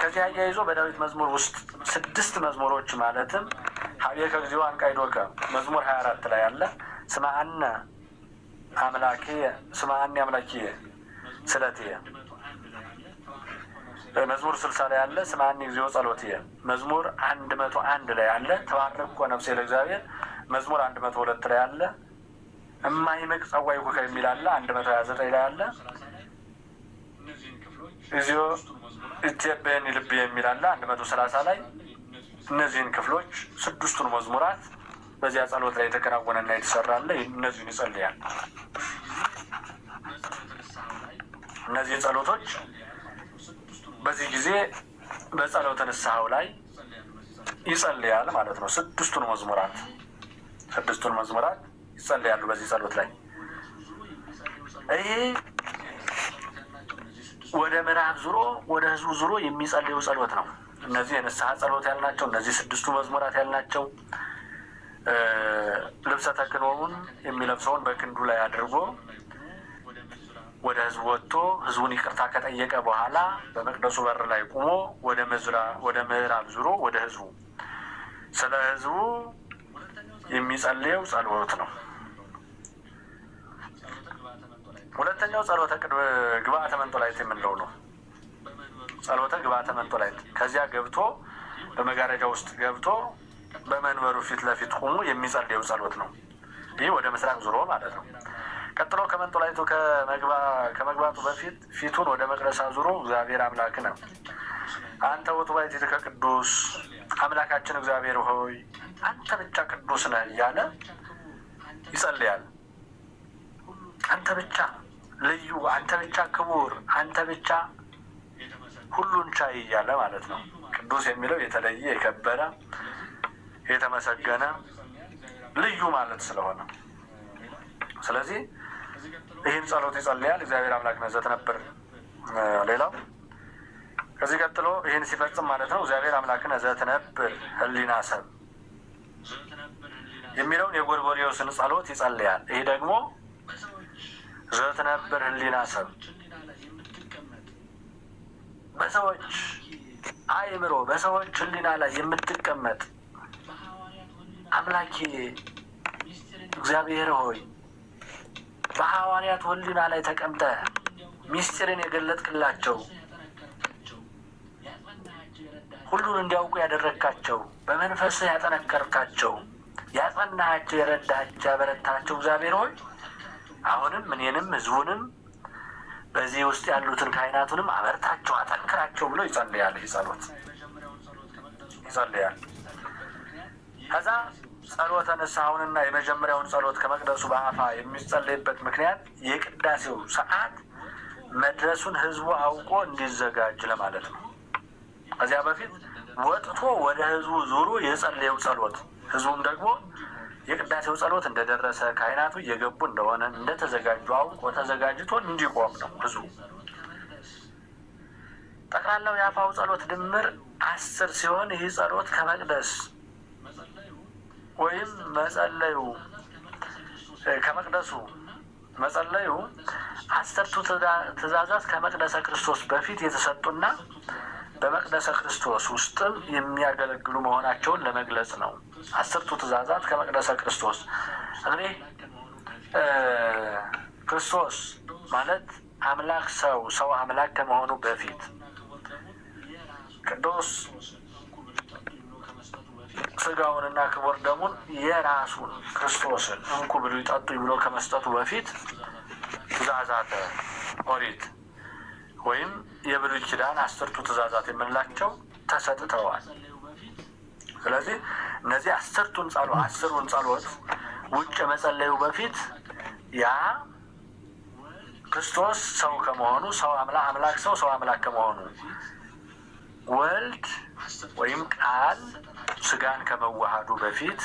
ከዚህ አያይዞ በዳዊት መዝሙር ውስጥ 6 መዝሙሮች ማለትም ሀቤከ እግዚኦ አንቃይዶከ መዝሙር 24 ላይ አለ። ስምዐኒ አምላኬ ስለትየ መዝሙር 60 ላይ አለ። ስምዐኒ እግዚኦ ጸሎትየ መዝሙር 101 ላይ አለ። ተባረክኮ ነፍሴ ለእግዚአብሔር መዝሙር 102 ላይ አለ። እማይምቅ ጸዋዕኩከ የሚል አለ 129 ላይ አለ። እግዚኦ ኢትቤኒ ልቤ የሚል አለ 130 ላይ። እነዚህን ክፍሎች 6ቱን መዝሙራት በዚያ ጸሎት ላይ የተከናወነና የተሰራ አለ። እነዚህን ይጸልያል። እነዚህ ጸሎቶች በዚህ ጊዜ በጸሎተ ንስሐው ላይ ይጸልያል ማለት ነው። 6ቱን መዝሙራት ይጸልያሉ በዚህ ጸሎት ላይ። ይሄ ወደ ምዕራብ ዙሮ ወደ ህዝቡ ዙሮ የሚጸልየው ጸሎት ነው። እነዚህ የንስሐ ጸሎት ያልናቸው፣ እነዚህ 6ቱ መዝሙራት ያልናቸው ልብሰ ተክህኖውን የሚለብሰውን በክንዱ ላይ አድርጎ ወደ ህዝቡ ወጥቶ ህዝቡን ይቅርታ ከጠየቀ በኋላ በመቅደሱ በር ላይ ቆሞ ወደ ምዕራብ ዙሮ ወደ ህዝቡ ስለ ህዝቡ የሚጸልየው ጸሎት ነው። ሁለተኛው ጸሎተ ግብአተ መንጦላዕት የምንለው ነው። ጸሎተ ግብአተ መንጦላዕት ከዚያ ገብቶ በመጋረጃ ውስጥ ገብቶ በመንበሩ ፊት ለፊት ቆሞ የሚጸልየው ጸሎት ነው። ይህ ወደ ምስራቅ ዙሮ ማለት ነው። ቀጥሎ ከመንጦላዕቱ ከመግባቱ በፊት ፊቱን ወደ መቅደስ አዙሮ እግዚአብሔር አምላክነ አንተ ውእቱ ባሕቲትከ ቅዱስ፣ አምላካችን እግዚአብሔር ሆይ አንተ ብቻ ቅዱስ ነህ እያለ ይጸልያል። አንተ ብቻ ልዩ፣ አንተ ብቻ ክቡር፣ አንተ ብቻ ሁሉን ቻይ እያለ ማለት ነው። ቅዱስ የሚለው የተለየ የከበረ የተመሰገነ ልዩ ማለት ስለሆነ ስለዚህ ይህን ጸሎት ይጸልያል። እግዚአብሔር አምላክነ ዘትነብር ሌላው ከዚህ ቀጥሎ ይህን ሲፈጽም ማለት ነው እግዚአብሔር አምላክነ ዘትነብር ህሊና ሰብ የሚለውን የጎርጎርዮስን ጸሎት ይጸልያል። ይህ ደግሞ ዘትነብር ህሊና ሰብ በሰዎች አእምሮ በሰዎች ህሊና ላይ የምትቀመጥ አምላኬ እግዚአብሔር ሆይ በሐዋርያት ህሊና ላይ ተቀምጠህ ምስጢርን የገለጥክላቸው ሁሉን እንዲያውቁ ያደረግካቸው በመንፈስህ ያጠነከርካቸው ያጸናሃቸው የረዳሃቸው ያበረታሃቸው እግዚአብሔር ሆይ አሁንም እኔንም ህዝቡንም በዚህ ውስጥ ያሉትን ካህናቱንም አበርታቸው አጠንክራቸው ብሎ ይጸልያል። ጸሎት ይጸልያል። ከዛ ጸሎተ ንስሐውንና የመጀመሪያውን ጸሎት ከመቅደሱ በአፋ የሚጸለይበት ምክንያት የቅዳሴው ሰዓት መድረሱን ህዝቡ አውቆ እንዲዘጋጅ ለማለት ነው። ከዚያ በፊት ወጥቶ ወደ ህዝቡ ዙሮ የጸለየው ጸሎት ህዝቡም ደግሞ የቅዳሴው ጸሎት እንደደረሰ ካህናቱ እየገቡ እንደሆነ እንደተዘጋጁ አውቆ ተዘጋጅቶ እንዲቆም ነው ህዝቡ። ጠቅላላው የአፋው ጸሎት ድምር 10 ሲሆን ይህ ጸሎት ከመቅደስ ወይም መጸለዩ ከመቅደሱ መጸለዩ 10ቱ ትእዛዛት ከመቅደሰ ክርስቶስ በፊት የተሰጡና በመቅደሰ ክርስቶስ ውስጥም የሚያገለግሉ መሆናቸውን ለመግለጽ ነው። 10ቱ ትእዛዛት ከመቅደሰ ክርስቶስ እንግዲህ ክርስቶስ ማለት አምላክ ሰው አምላክ ከመሆኑ በፊት ቅዱስ ስጋውንና ክቡር ደሙን የራሱን ክርስቶስን እንኩ ብሉ ይጠጡ ብሎ ከመስጠቱ በፊት ትእዛዛተ ኦሪት ወይም የብሉይ ኪዳን 10ቱ ትእዛዛት የምንላቸው ተሰጥተዋል። ስለዚህ እነዚህ 10ቱን ጸሎት ውጭ መጸለዩ በፊት ያ ክርስቶስ ሰው ከመሆኑ ሰው አምላክ ሰው አምላክ ከመሆኑ ወልድ ወይም ቃል ስጋን ከመዋሃዱ በፊት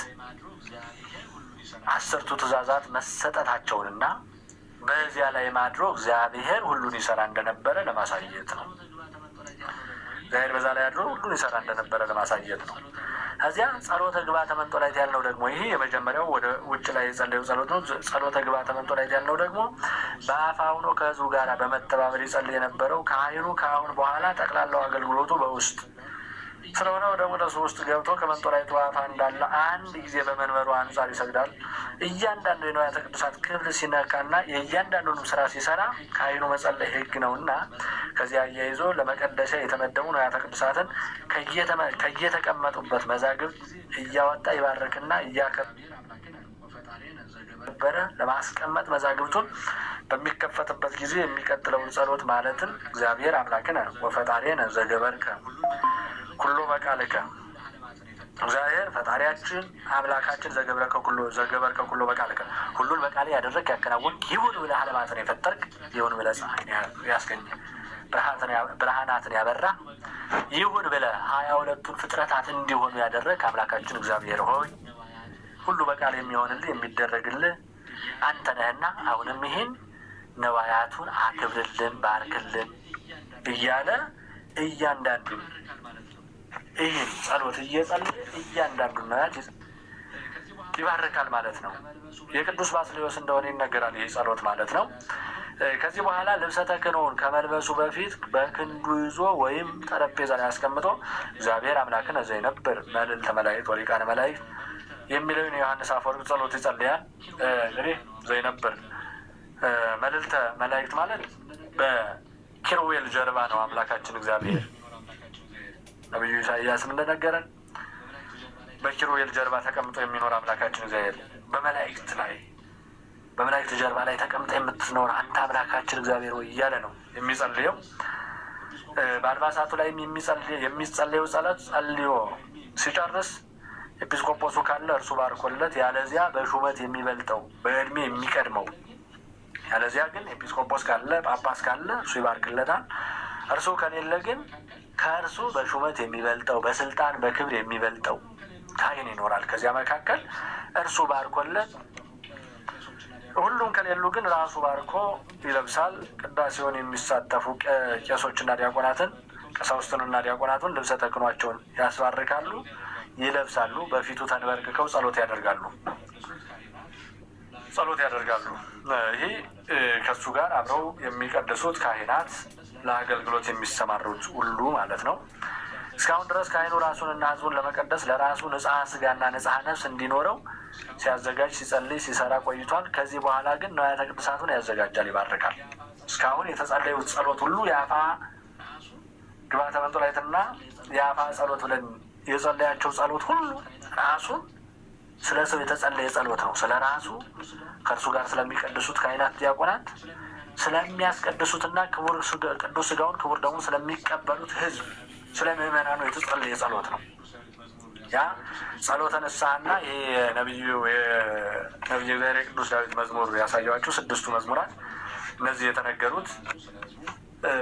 10ቱ ትእዛዛት መሰጠታቸውንና በዚያ ላይ ማድሮ እግዚአብሔር ሁሉን ይሰራ እንደነበረ ለማሳየት ነው። እግዚአብሔር በዛ ላይ አድሮ ሁሉን ይሰራ እንደነበረ ለማሳየት ነው። ከዚያ ጸሎተ ግብአተ መንጦላዕት ያልነው ደግሞ ይሄ የመጀመሪያው ወደ ውጭ ላይ የጸለየው ጸሎት ነው። ጸሎተ ግብአተ መንጦላዕት ያልነው ደግሞ በአፋ ሆኖ ከህዝቡ ጋር በመተባበር ይጸልይ የነበረው ካህኑ ከአሁን በኋላ ጠቅላላው አገልግሎቱ በውስጥ ስለሆነ ወደ መቅደሱ ውስጥ ገብቶ ከመንጦላዕቱ አፋ እንዳለ አንድ ጊዜ በመንበሩ አንጻር ይሰግዳል። እያንዳንዱ የንዋያተ ቅዱሳት ክፍል ሲነካና የእያንዳንዱንም ስራ ሲሰራ ካህኑ መጸለይ ህግ ነውና ከዚያ አያይዞ ለመቀደሻ የተመደቡ ንዋያተ ቅዱሳትን ከየተቀመጡበት መዛግብት እያወጣ ይባርክና እያከበረ ለማስቀመጥ መዛግብቱን በሚከፈትበት ጊዜ የሚቀጥለውን ጸሎት ማለትም እግዚአብሔር አምላክነ ወፈጣሪነ ዘገበርከ ኩሎ በቃልከ እግዚአብሔር ፈጣሪያችን አምላካችን ዘገበርከ ኩሎ በቃልከ ሁሉን በቃል ያደረግ ያከናወን ይሁን ብለህ ዓለማትን የፈጠርክ ይሁን ብለህ ፀሐይን ያስገኘ ብርሃናትን ያበራ ይሁን ብለህ 22ቱን ፍጥረታት እንዲሆኑ ያደረግ አምላካችን እግዚአብሔር ሆይ ሁሉ በቃል የሚሆንልህ የሚደረግልህ አንተ ነህና አሁንም ይህን ነዋያቱን አክብርልን፣ ባርክልን፣ እያለ እያንዳንዱን ይህን ጸሎት እየጸለየ እያንዳንዱን ነዋያት ይባርካል ማለት ነው። የቅዱስ ባስልዮስ እንደሆነ ይነገራል ይህ ጸሎት ማለት ነው። ከዚህ በኋላ ልብሰ ተክህኖውን ከመልበሱ በፊት በክንዱ ይዞ ወይም ጠረጴዛ ላይ አስቀምጦ እግዚአብሔር አምላክን ዘይነብር መልዕልተ መላእክት ወሊቃነ መላእክት የሚለውን የዮሐንስ አፈወርቅ ጸሎት ይጸልያል። እንግዲህ ዘይነብር መልዕልተ መላእክት ማለት በኪሩቤል ጀርባ ነው አምላካችን እግዚአብሔር። ነቢዩ ኢሳይያስም እንደነገረን በኪሩቤል ጀርባ ተቀምጦ የሚኖር አምላካችን እግዚአብሔር በመላእክት ጀርባ ላይ ተቀምጠ የምትኖር አንተ አምላካችን እግዚአብሔር ወይ እያለ ነው የሚጸልየው። በአልባሳቱ ላይ የሚጸልየው ጸሎት ጸልዮ ሲጨርስ ኤጲስቆጶሱ ካለ እርሱ ባርኮለት፣ ያለዚያ በሹመት የሚበልጠው በእድሜ የሚቀድመው፣ ያለዚያ ግን ኤጲስቆጶስ ካለ ጳጳስ ካለ እርሱ ይባርክለታል። እርሱ ከሌለ ግን ከእርሱ በሹመት የሚበልጠው በስልጣን በክብር የሚበልጠው ካህን ይኖራል። ከዚያ መካከል እርሱ ባርኮለት፣ ሁሉም ከሌሉ ግን ራሱ ባርኮ ይለብሳል። ቅዳሴውን የሚሳተፉ ቄሶችና ዲያቆናትን ቀሳውስትንና ዲያቆናቱን ልብሰ ተክህኗቸውን ያስባርካሉ፣ ይለብሳሉ። በፊቱ ተንበርክከው ጸሎት ያደርጋሉ። ይህ ከሱ ጋር አብረው የሚቀድሱት ካህናት፣ ለአገልግሎት የሚሰማሩት ሁሉ ማለት ነው። እስካሁን ድረስ ካህኑ ራሱንና ሕዝቡን ለመቀደስ ለራሱ ንጽሐ ስጋና ንጽሐ ነፍስ እንዲኖረው ሲያዘጋጅ፣ ሲጸልይ፣ ሲሰራ ቆይቷል። ከዚህ በኋላ ግን ንዋያተ ቅድሳቱን ያዘጋጃል፣ ይባርካል። እስካሁን የተጸለዩት ጸሎት ሁሉ የአፋ ግብአተ መንጦላዕትና የአፋ ጸሎት ብለን የጸለያቸው ጸሎት ሁሉ ራሱን ስለ ሰው የተጸለየ ጸሎት ነው። ስለ ራሱ ከእርሱ ጋር ስለሚቀድሱት ካህናት፣ ዲያቆናት ስለሚያስቀድሱትና ቅዱስ ስጋውን ክቡር ደሙን ስለሚቀበሉት ሕዝብ ስለ ምዕመናኑ የተጸለየ ጸሎት ነው። ያ ጸሎተ ንስሐና ይሄ ነቢዩ እግዚአብሔር ቅዱስ ዳዊት መዝሙር ያሳየኋቸው 6ቱ መዝሙራት እነዚህ የተነገሩት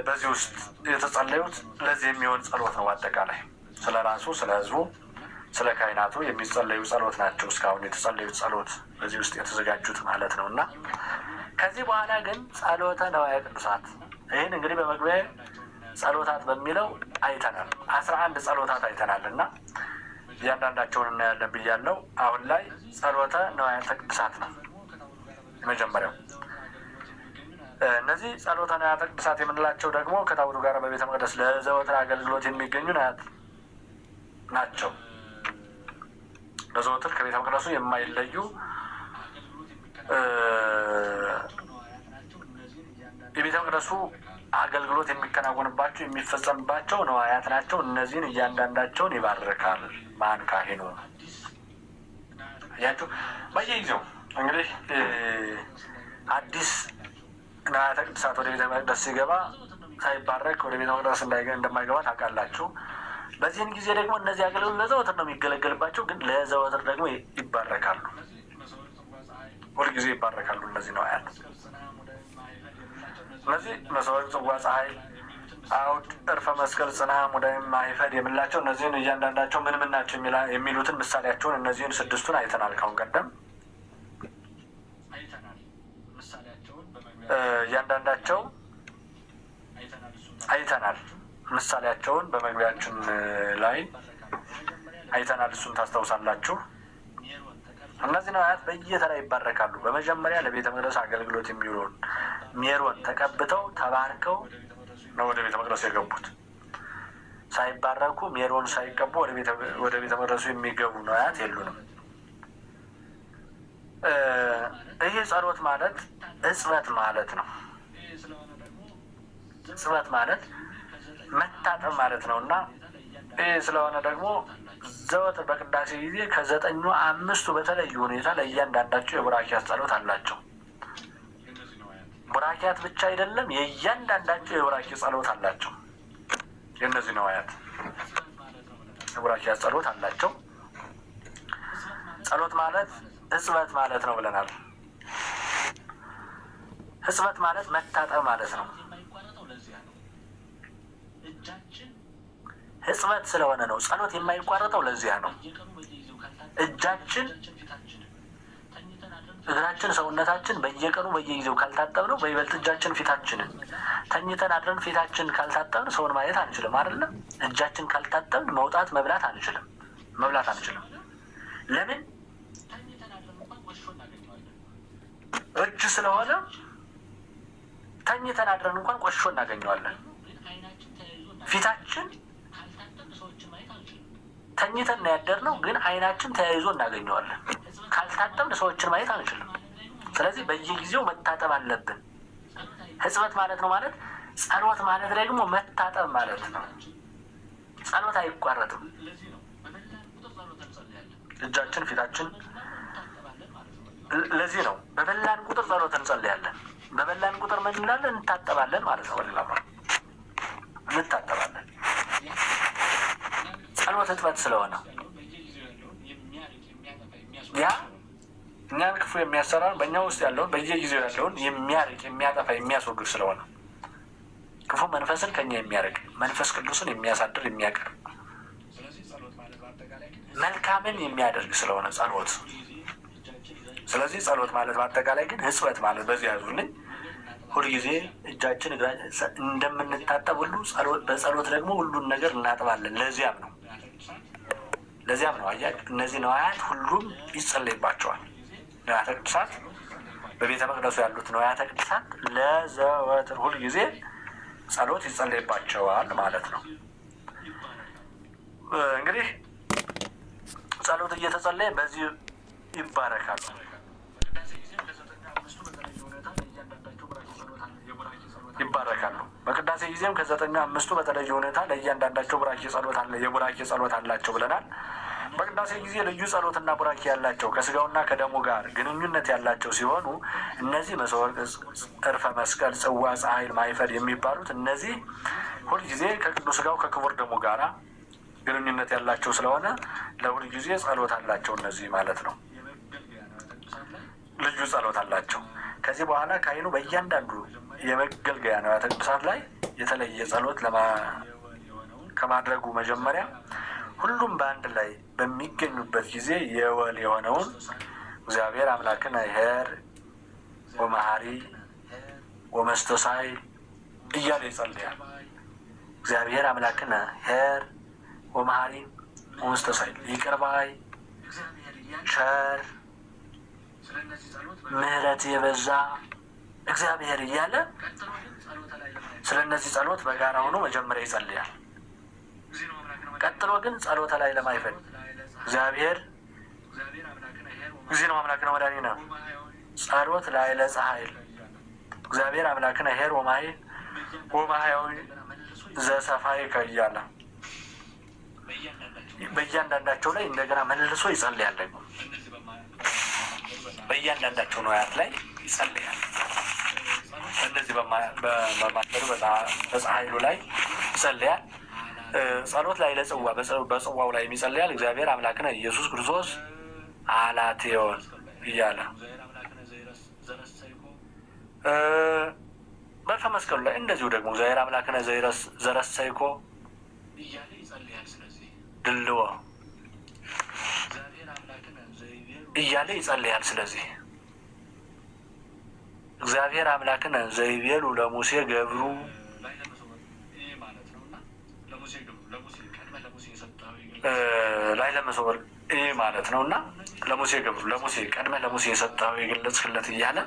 በዚህ ውስጥ የተጸለዩት ለዚህ የሚሆን ጸሎት ነው። አጠቃላይ ስለ ራሱ፣ ስለ ሕዝቡ፣ ስለ ካህናቱ የሚጸለዩ ጸሎት ናቸው። እስካሁን የተጸለዩት ጸሎት በዚህ ውስጥ የተዘጋጁት ማለት ነው። እና ከዚህ በኋላ ግን ጸሎተ ነዋየ ቅዱሳት ይህን እንግዲህ በመግቢያ ጸሎታት በሚለው አይተናል። 11 ጸሎታት አይተናል እና እያንዳንዳቸውን እናያለን ብያለሁ። አሁን ላይ ጸሎተ ነዋያተ ቅዱሳት ነው የመጀመሪያው። እነዚህ ጸሎተ ነዋያተ ቅዱሳት የምንላቸው ደግሞ ከታቦቱ ጋር በቤተ መቅደስ ለዘወትር አገልግሎት የሚገኙ ነዋያት ናቸው። ለዘወትር ከቤተ መቅደሱ የማይለዩ የቤተ መቅደሱ አገልግሎት የሚከናወንባቸው የሚፈጸምባቸው ነዋያት ናቸው። እነዚህን እያንዳንዳቸውን ይባርካል ማን ካህኑ። ያቸው በየጊዜው እንግዲህ አዲስ ነዋያተ ቅድሳት ወደ ቤተ መቅደስ ሲገባ ሳይባረክ ወደ ቤተ መቅደስ እንደማይገባ ታውቃላችሁ። በዚህን ጊዜ ደግሞ እነዚህ አገልግሎት ለዘወትር ነው የሚገለገልባቸው፣ ግን ለዘወትር ደግሞ ይባረካሉ። ሁልጊዜ ይባረካሉ። እነዚህ ነዋያት እነዚህ መሥዋዕት፣ ጽዋ፣ ፀሐይ፣ አውድ፣ ዕርፈ መስቀል፣ ጽና፣ ሙዳየ ማይፈድ የምንላቸው እነዚህን እያንዳንዳቸው ምን ምን ናቸው የሚሉትን ምሳሌያቸውን እነዚህን 6ቱን አይተናል። ካሁን ቀደም እያንዳንዳቸው አይተናል። ምሳሌያቸውን በመግቢያችን ላይ አይተናል። እሱን ታስታውሳላችሁ። እነዚህ ነዋያት በየተራ ይባረካሉ። በመጀመሪያ ለቤተ መቅደስ አገልግሎት የሚውለውን ሜሮን ተቀብተው ተባርከው ነው ወደ ቤተ መቅደሱ የገቡት። ሳይባረኩ ሜሮን ሳይቀቡ ወደ ቤተ መቅደሱ የሚገቡ ነዋያት የሉንም። ይህ ጸሎት ማለት እጽበት ማለት ነው። እጽበት ማለት መታጠብ ማለት ነው እና ይህ ስለሆነ ደግሞ ዘወትር በቅዳሴ ጊዜ ከ9ኙ 5ቱ በተለዩ ሁኔታ ለእያንዳንዳቸው የቡራኪያት ጸሎት አላቸው። ቡራኪያት ብቻ አይደለም፣ የእያንዳንዳቸው የቡራኪ ጸሎት አላቸው። የእነዚህ ነዋያት የቡራኪያት ጸሎት አላቸው። ጸሎት ማለት ሕጽበት ማለት ነው ብለናል። ሕጽበት ማለት መታጠብ ማለት ነው። ሕጽበት ስለሆነ ነው ጸሎት የማይቋረጠው። ለዚያ ነው እጃችን፣ እግራችን፣ ሰውነታችን በየቀኑ በየጊዜው ካልታጠብ ነው በይበልጥ እጃችን ፊታችንን ተኝተን አድረን ፊታችን ካልታጠብን ሰውን ማየት አንችልም አይደለ? እጃችን ካልታጠብን መውጣት መብላት አንችልም። ለምን? እጅ ስለሆነ ተኝተን አድረን እንኳን ቆሽሾ እናገኘዋለን። ፊታችን ተኝተን ነው ያደርነው፣ ግን አይናችን ተያይዞ እናገኘዋለን። ካልታጠብን ሰዎችን ማየት አንችልም። ስለዚህ በየጊዜው መታጠብ አለብን። ሕጽበት ማለት ነው ማለት ጸሎት ማለት ደግሞ መታጠብ ማለት ነው። ጸሎት አይቋረጥም። እጃችን ፊታችን ለዚህ ነው በበላን ቁጥር ጸሎት እንጸልያለን። በበላን ቁጥር ምን እንላለን? እንታጠባለን ማለት ነው። ወላሂ እንታጠባለን። ጸሎት ሕጽበት ስለሆነ ያ እኛን ክፉ የሚያሰራን በእኛ ውስጥ ያለውን በየጊዜው ያለውን የሚያርቅ የሚያጠፋ የሚያስወግድ ስለሆነ ክፉ መንፈስን ከኛ የሚያርቅ መንፈስ ቅዱስን የሚያሳድር የሚያቀርብ መልካምን የሚያደርግ ስለሆነ ጸሎት። ስለዚህ ጸሎት ማለት በአጠቃላይ ግን ሕጽበት ማለት በዚህ ያዙልኝ። ሁልጊዜ እጃችን እንደምንታጠብ ሁሉ በጸሎት ደግሞ ሁሉን ነገር እናጥባለን። ለዚያም ነው አያችሁ፣ እነዚህ ነዋያት ሁሉም ይጸለይባቸዋል። ነዋያተ ቅዱሳት በቤተ መቅደሱ ያሉት ነዋያተ ቅዱሳት ለዘወትር ሁልጊዜ ጸሎት ይጸለይባቸዋል ማለት ነው። እንግዲህ ጸሎት እየተጸለየ በዚህ ይባረካሉ። በቅዳሴ ጊዜም ከዘጠኙ አምስቱ በተለየ ሁኔታ ለእያንዳንዳቸው ቡራኬ ጸሎት አለ፣ የቡራኬ ጸሎት አላቸው ብለናል። በቅዳሴ ጊዜ ልዩ ጸሎትና ቡራኬ ያላቸው ከስጋውና ከደሙ ጋር ግንኙነት ያላቸው ሲሆኑ እነዚህ መሰወርቅ፣ ዕርፈ መስቀል፣ ጽዋ፣ ፀሐይ፣ ማይፈድ የሚባሉት እነዚህ ሁልጊዜ ከቅዱስ ስጋው ከክቡር ደሙ ጋራ ግንኙነት ያላቸው ስለሆነ ለሁል ጊዜ ጸሎት አላቸው። እነዚህ ማለት ነው ልዩ ጸሎት አላቸው። ከዚህ በኋላ ካህኑ በእያንዳንዱ የመገልገያ ንዋያተ ቅዱሳት ላይ የተለየ ጸሎት ከማድረጉ መጀመሪያ ሁሉም በአንድ ላይ በሚገኙበት ጊዜ የወል የሆነውን እግዚአብሔር አምላክን ኄር ወመሐሪ ወመስተሳይ እያለ ይጸልያል። እግዚአብሔር አምላክን ኄር ወመሐሪ ወመስተሳይ፣ ይቅር ባይ ቸር ምሕረት የበዛ እግዚአብሔር እያለ ስለ እነዚህ ጸሎት በጋራ ሆኖ መጀመሪያ ይጸልያል። ቀጥሎ ግን ጸሎተ ላይ ለማይፈድ እግዚአብሔር እግዚእነ አምላክነ ወመድኃኒነ ጸሎት ላይ ለፀሐይ እግዚአብሔር አምላክነ ኄር ወማሕያዊ ዘሰፋይከ እያለ በእያንዳንዳቸው ላይ እንደገና መልሶ ይጸልያል። ደግሞ በእያንዳንዳቸው ነዋያት ላይ ይጸልያል። እንደዚህ በማሰሩ በፀሐይሉ ላይ ይጸልያል። ጸሎት ላይ ለጽዋ በጽዋው ላይ የሚጸልያል። እግዚአብሔር አምላክነ ኢየሱስ ክርስቶስ አላቴዮን እያለ በዕርፈ መስቀሉ ላይ እንደዚሁ ደግሞ እግዚአብሔር አምላክነ ዘረሰይኮ ድልዎ እያለ ይጸልያል። ስለዚህ እግዚአብሔር አምላክነ ዘይቤሉ ለሙሴ ገብሩ ላይ ለመሰወር ማለት ነው እና ለሙሴ ገብሩ ለሙሴ ቀድመህ ለሙሴ የሰጠው የገለጽክለት እያለ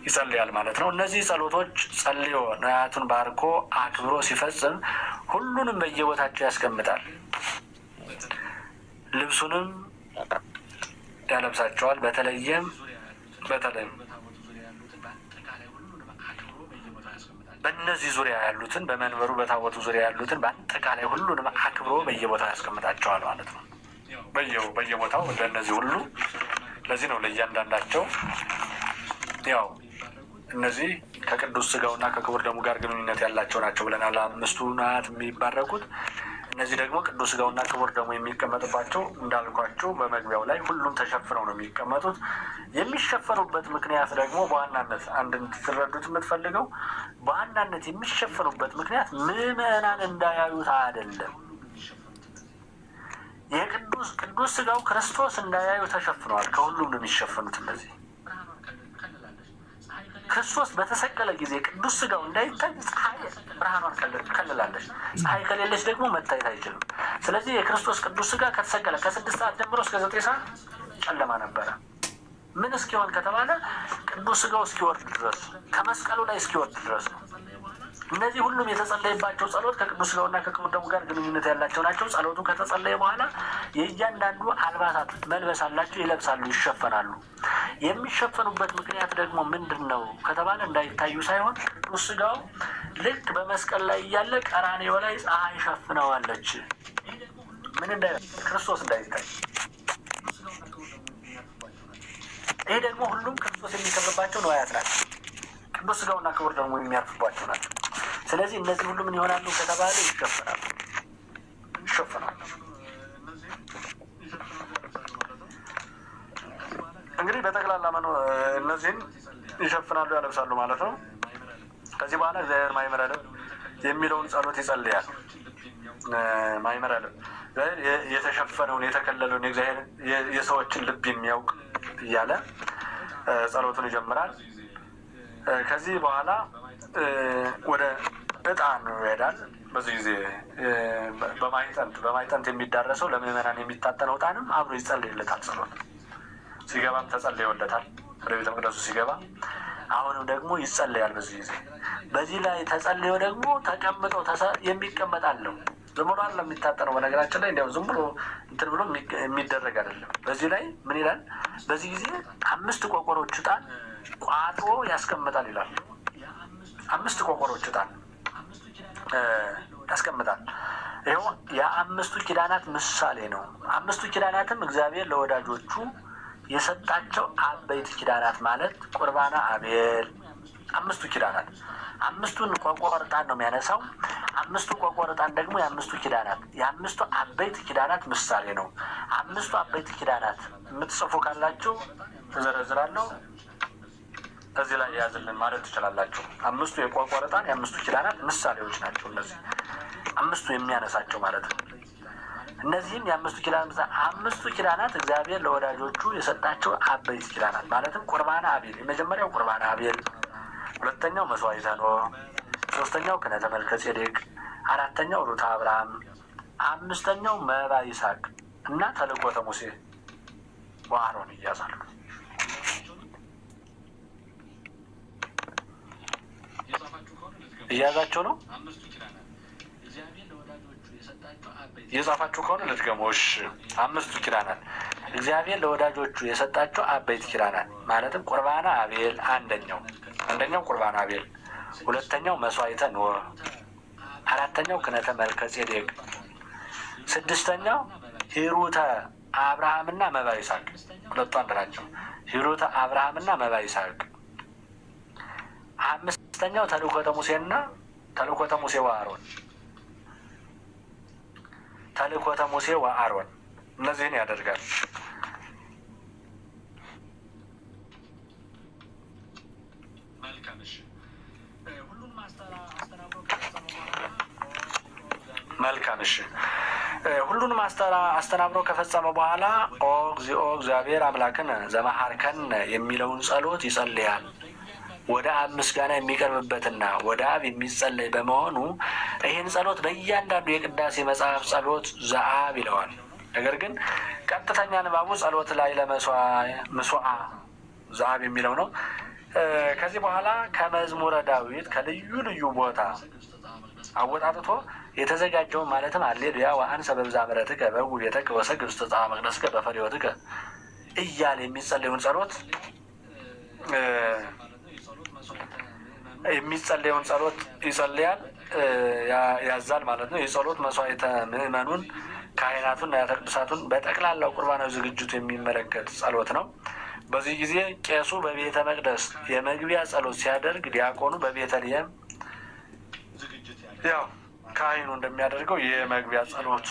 ይጸልያል ማለት ነው። እነዚህ ጸሎቶች ጸልዮ ነዋያቱን ባርኮ አክብሮ ሲፈጽም ሁሉንም በየቦታቸው ያስቀምጣል። ልብሱንም ያለብሳቸዋል። በተለይም በእነዚህ ዙሪያ ያሉትን በመንበሩ በታቦቱ ዙሪያ ያሉትን በአጠቃላይ ሁሉንም አክብሮ በየቦታው ያስቀምጣቸዋል ማለት ነው። በየቦታው ለእነዚህ ሁሉ ለዚህ ነው ለእያንዳንዳቸው ያው እነዚህ ከቅዱስ ስጋውና ከክቡር ደሙ ጋር ግንኙነት ያላቸው ናቸው ብለናል። አምስቱ ነዋያት የሚባረኩት እነዚህ ደግሞ ቅዱስ ስጋውና ክቡር ደሙ የሚቀመጥባቸው እንዳልኳቸው በመግቢያው ላይ ሁሉም ተሸፍነው ነው የሚቀመጡት። የሚሸፈኑበት ምክንያት ደግሞ በዋናነት አንድ እንድትረዱት የምትፈልገው በዋናነት የሚሸፈኑበት ምክንያት ምዕመናን እንዳያዩት አይደለም። ቅዱስ ስጋው ክርስቶስ እንዳያዩ ተሸፍነዋል። ከሁሉም ነው የሚሸፈኑት። እነዚህ ክርስቶስ በተሰቀለ ጊዜ ቅዱስ ሥጋው እንዳይታይ ፀሐይ ብርሃኗን ከልላለች። ፀሐይ ከሌለች ደግሞ መታየት አይችልም። ስለዚህ የክርስቶስ ቅዱስ ሥጋ ከተሰቀለ ከ6 ሰዓት ጀምሮ እስከ 9 ሰዓት ጨለማ ነበረ። ምን እስኪሆን ከተባለ ቅዱስ ሥጋው እስኪወርድ ድረስ ከመስቀሉ ላይ እስኪወርድ ድረስ ነው። እነዚህ ሁሉም የተጸለየባቸው ጸሎት ከቅዱስ ሥጋውና ከክቡር ደሙ ጋር ግንኙነት ያላቸው ናቸው። ጸሎቱ ከተጸለየ በኋላ የእያንዳንዱ አልባሳት መልበስ አላቸው፣ ይለብሳሉ፣ ይሸፈናሉ። የሚሸፈኑበት ምክንያት ደግሞ ምንድን ነው ከተባለ እንዳይታዩ ሳይሆን ቅዱስ ሥጋው ልክ በመስቀል ላይ እያለ ቀራንዮ ላይ ፀሐይ ሸፍነዋለች። ምን ክርስቶስ እንዳይታይ። ይሄ ደግሞ ሁሉም ክርስቶስ የሚከብርባቸው ንዋያት ናቸው። ቅዱስ ሥጋውና ክቡር ደሙ የሚያርፍባቸው ናቸው። ስለዚህ እነዚህ ሁሉ ምን ይሆናሉ ከተባለ ይሸፈናሉ። እንግዲህ በጠቅላላ እነዚህን ይሸፍናሉ፣ ያለብሳሉ ማለት ነው። ከዚህ በኋላ እግዚአብሔር ማይመረ ልብ የሚለውን ጸሎት ይጸልያል። ማይመረ ልብ የተሸፈነውን የተከለለውን የእግዚአብሔር የሰዎችን ልብ የሚያውቅ እያለ ጸሎቱን ይጀምራል። ከዚህ በኋላ ወደ ዕጣን ይሄዳል። በዚህ ጊዜ በማይጠንት የሚዳረሰው ለምዕመናን የሚታጠነው ዕጣንም አብሮ ይጸልይለታል። ጸሎት ሲገባም ተጸልዮለታል። ወደ ቤተ መቅደሱ ሲገባ አሁንም ደግሞ ይጸልያል። በዚህ ላይ ተጸልዮ ደግሞ ተቀምጠው የሚቀመጣለው ዝም ብሎ አይደለም የሚታጠነው። በነገራችን ላይ እንዲያው ዝም ብሎ እንትን ብሎ የሚደረግ አይደለም። በዚህ ላይ ምን ይላል? በዚህ ጊዜ 5 ቆቆሮች ዕጣን ቋጥሮ ያስቀምጣል ይላል። 5 ቆቆሮች ዕጣን ያስቀምጣል። ይኸው የ5ቱ ኪዳናት ምሳሌ ነው። 5ቱ ኪዳናትም እግዚአብሔር ለወዳጆቹ የሰጣቸው አበይት ኪዳናት ማለት ቁርባና አቤል። 5ቱ ኪዳናት 5ቱን ቆቆር ዕጣን ነው የሚያነሳው። 5ቱ ቆቆር ዕጣን ደግሞ የ5ቱ ኪዳናት የ5ቱ አበይት ኪዳናት ምሳሌ ነው። 5ቱ አበይት ኪዳናት የምትጽፉ ካላችሁ እዘረዝራለሁ፣ እዚህ ላይ የያዝልን ማለት ትችላላችሁ። 5ቱ የቆቆር ዕጣን የ5ቱ ኪዳናት ምሳሌዎች ናቸው። እነዚህ 5ቱ የሚያነሳቸው ማለት ነው። እነዚህም የ5ቱ ኪዳናት 5ቱ ኪዳናት እግዚአብሔር ለወዳጆቹ የሰጣቸው አበይት ኪዳናት ማለትም ቁርባና አቤል። የመጀመሪያው ቁርባና አቤል፣ ሁለተኛው መስዋዕተ ኖህ፣ ሶስተኛው ክህነተ መልከ ጼዴቅ፣ አራተኛው ሩታ አብርሃም፣ 5ኛው መባ ይስሐቅ እና ተልእኮተ ሙሴ ወአሮን እያዛሉ። እያዛቸው ነው። እየጻፋችሁ ከሆነ ልትገሞሽ 5ቱ ኪዳናት እግዚአብሔር ለወዳጆቹ የሰጣቸው አበይት ኪዳናት ማለትም ቁርባና አቤል አንደኛው ቁርባና አቤል፣ ሁለተኛው መስዋዕተ ኖህ፣ አራተኛው ክህነተ መልከ ጼዴቅ፣ 6ኛው ሂሩተ አብርሃምና መባ ይስሐቅ። ሁለቱ አንድ ናቸው። ሂሩተ አብርሃምና መባ ይስሐቅ። 5ኛው ተልእኮተ ሙሴ ወአሮን ተልእኮተ ሙሴ ወአሮን እነዚህን ያደርጋል። መልካም እሺ። ሁሉንም አስተናብሮ ከፈጸመ በኋላ ኦ እግዚኦ እግዚአብሔር አምላክን ዘመሐርከን የሚለውን ጸሎት ይጸልያል። ወደ አብ ምስጋና የሚቀርብበትና ወደ አብ የሚጸለይ በመሆኑ ይህን ጸሎት በእያንዳንዱ የቅዳሴ መጽሐፍ ጸሎት ዘአብ ይለዋል። ነገር ግን ቀጥተኛ ንባቡ ጸሎት ላይ ለመስዋዕ ዘአብ የሚለው ነው። ከዚህ በኋላ ከመዝሙረ ዳዊት ከልዩ ልዩ ቦታ አወጣጥቶ የተዘጋጀውን ማለትም አሌሉያ ወአንሰ በብዛ ምሕረትከ በጉቤተከ ወሰግድ ውስተ ጸአ መቅደስከ በፈርዮትከ እያለ የሚጸለየውን ጸሎት ይጸልያል፣ ያዛል ማለት ነው። የጸሎት መስዋዕተ ምእመኑን ካህናቱን ንዋያተ ቅድሳቱን በጠቅላላው ቁርባናዊ ዝግጅቱ የሚመለከት ጸሎት ነው። በዚህ ጊዜ ቄሱ በቤተ መቅደስ የመግቢያ ጸሎት ሲያደርግ፣ ዲያቆኑ በቤተልሔም ያው ካህኑ እንደሚያደርገው የመግቢያ ጸሎት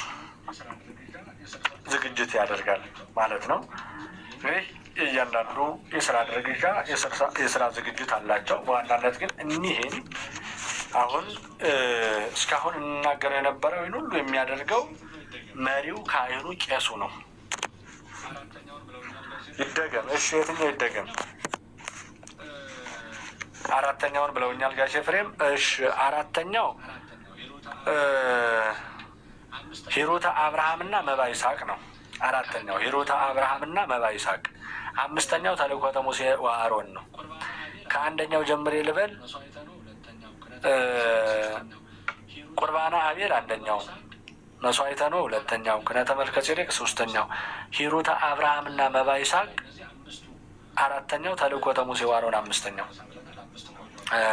ዝግጅት ያደርጋል ማለት ነው። እንግዲህ እያንዳንዱ የስራ ድርጊት የስራ ዝግጅት አላቸው። በዋናነት ግን እኒህን አሁን እስካሁን እንናገረው የነበረው ይህን ሁሉ የሚያደርገው መሪው ካህኑ ቄሱ ነው። ይደገም። እሺ፣ የትኛው ይደገም? አራተኛውን ብለውኛል ጋሼ ፍሬም። እሺ አራተኛው ሂሩተ አብርሃምና መባ ይስሐቅ ነው። አራተኛው ሂሩተ አብርሃምና መባ ይስሐቅ። አምስተኛው ተልእኮተ ሙሴ ወአሮን ነው። ከአንደኛው ጀምሬ ልበል። ቁርባነ አቤል አንደኛው፣ መስዋዕተ ኖህ ሁለተኛው፣ ክህነተ መልከጼዴቅ ሶስተኛው፣ ሂሩተ አብርሃምና መባ ይስሐቅ አራተኛው፣ ተልእኮተ ሙሴ ወአሮን አምስተኛው።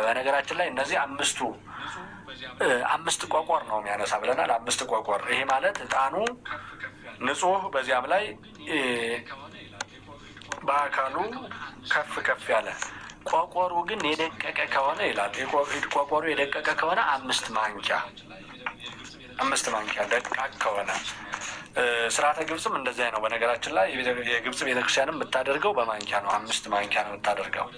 በነገራችን ላይ እነዚህ አምስት ቆቆር ነው የሚያነሳ ብለናል። 5 ቆቆር። ይሄ ማለት ዕጣኑ ንጹህ፣ በዚያም ላይ በአካሉ ከፍ ከፍ ያለ፣ ቆቆሩ ግን የደቀቀ ከሆነ ይላል። ቆቆሩ የደቀቀ ከሆነ 5 ማንኪያ ደቃቅ ከሆነ። ስርዓተ ግብፅም እንደዚያ ነው። በነገራችን ላይ የግብፅ ቤተክርስቲያንም የምታደርገው በማንኪያ ነው። 5 ማንኪያ ነው የምታደርገው።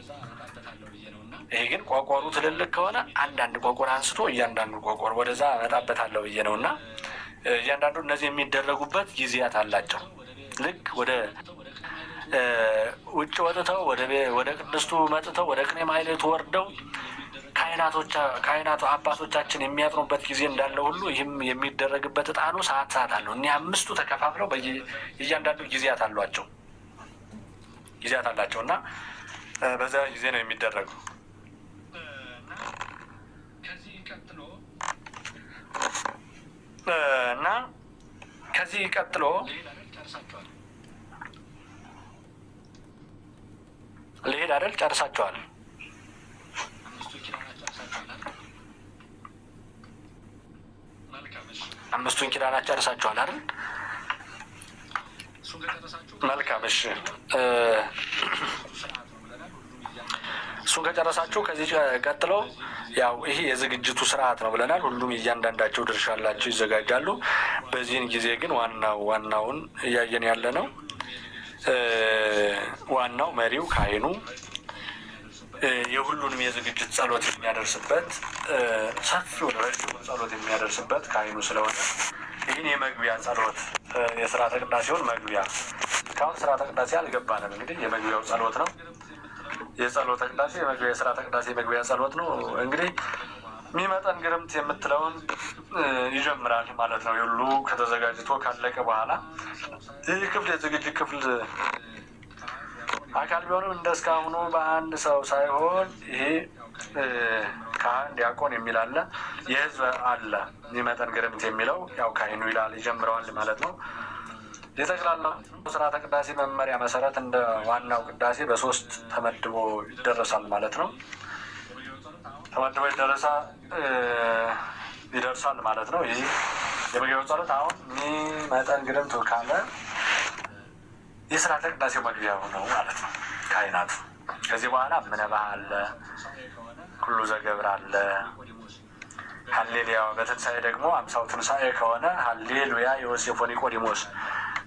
ይሄ ግን ቆቆሩ ትልልቅ ከሆነ አንዳንድ ቆቆር አንስቶ እያንዳንዱ ቆቆር ወደዛ እመጣበታለሁ ብዬ ነው። እና እያንዳንዱ እነዚህ የሚደረጉበት ጊዜያት አላቸው። ልክ ወደ ውጭ ወጥተው ወደ ቅድስቱ መጥተው ወደ ቅኔ ማህሌቱ ወርደው ካህናቱ አባቶቻችን የሚያጥኑበት ጊዜ እንዳለ ሁሉ ይህም የሚደረግበት ዕጣኑ ሰዓት አለው። እኒህ 5ቱ ተከፋፍለው እያንዳንዱ ጊዜያት አላቸው እና በዛ ጊዜ ነው የሚደረገው። እና ከዚህ ቀጥሎ ልሄድ አይደል? ጨርሳችኋል? አምስቱን ኪዳናት ጨርሳችኋል አይደል? መልካም። እሺ እሱን ከጨረሳችሁ ከዚህ ቀጥሎ ያው ይሄ የዝግጅቱ ስርዓት ነው ብለናል። ሁሉም እያንዳንዳቸው ድርሻ አላቸው፣ ይዘጋጃሉ። በዚህን ጊዜ ግን ዋናውን እያየን ያለ ነው። ዋናው መሪው ካህኑ የሁሉንም የዝግጅት ጸሎት የሚያደርስበት ሰፊውን ረጅሙን ጸሎት የሚያደርስበት ካህኑ ስለሆነ ይህን የመግቢያ ጸሎት የስርዓተ ቅዳሴውን መግቢያ እስካሁን ስርዓተ ቅዳሴ አልገባንም። እንግዲህ የመግቢያው ጸሎት ነው። የጸሎተ ቅዳሴ የስርዓተ ቅዳሴ መግቢያ ጸሎት ነው። እንግዲህ የሚመጠን ግርምት የምትለውን ይጀምራል ማለት ነው። ሁሉ ከተዘጋጅቶ ካለቀ በኋላ ይህ ክፍል የዝግጅት ክፍል አካል ቢሆንም እንደ እስካሁኑ በአንድ ሰው ሳይሆን ይሄ ካህን ዲያቆን የሚል አለ፣ የህዝብ አለ። የሚመጠን ግርምት የሚለው ያው ካህኑ ይላል ይጀምረዋል ማለት ነው። የጠቅላላ ስርዓተ ቅዳሴ መመሪያ መሰረት እንደ ዋናው ቅዳሴ በ3 ተመድቦ ይደረሳል ማለት ነው። ተመድቦ ይደርሳል ማለት ነው። ይህ የመግቢያው ጸሎት አሁን የሚመጠን ግርምት ካለ የስርዓተ ቅዳሴው መግቢያው ነው ማለት ነው ካህናቱ። ከዚህ በኋላ ምነበህ አለ፣ ኩሉ ዘገብር አለ፣ ሀሌሉያ። በትንሣኤ ደግሞ 50ው ትንሣኤ ከሆነ ሀሌሉያ ዮሴፍ ወኒቆዲሞስ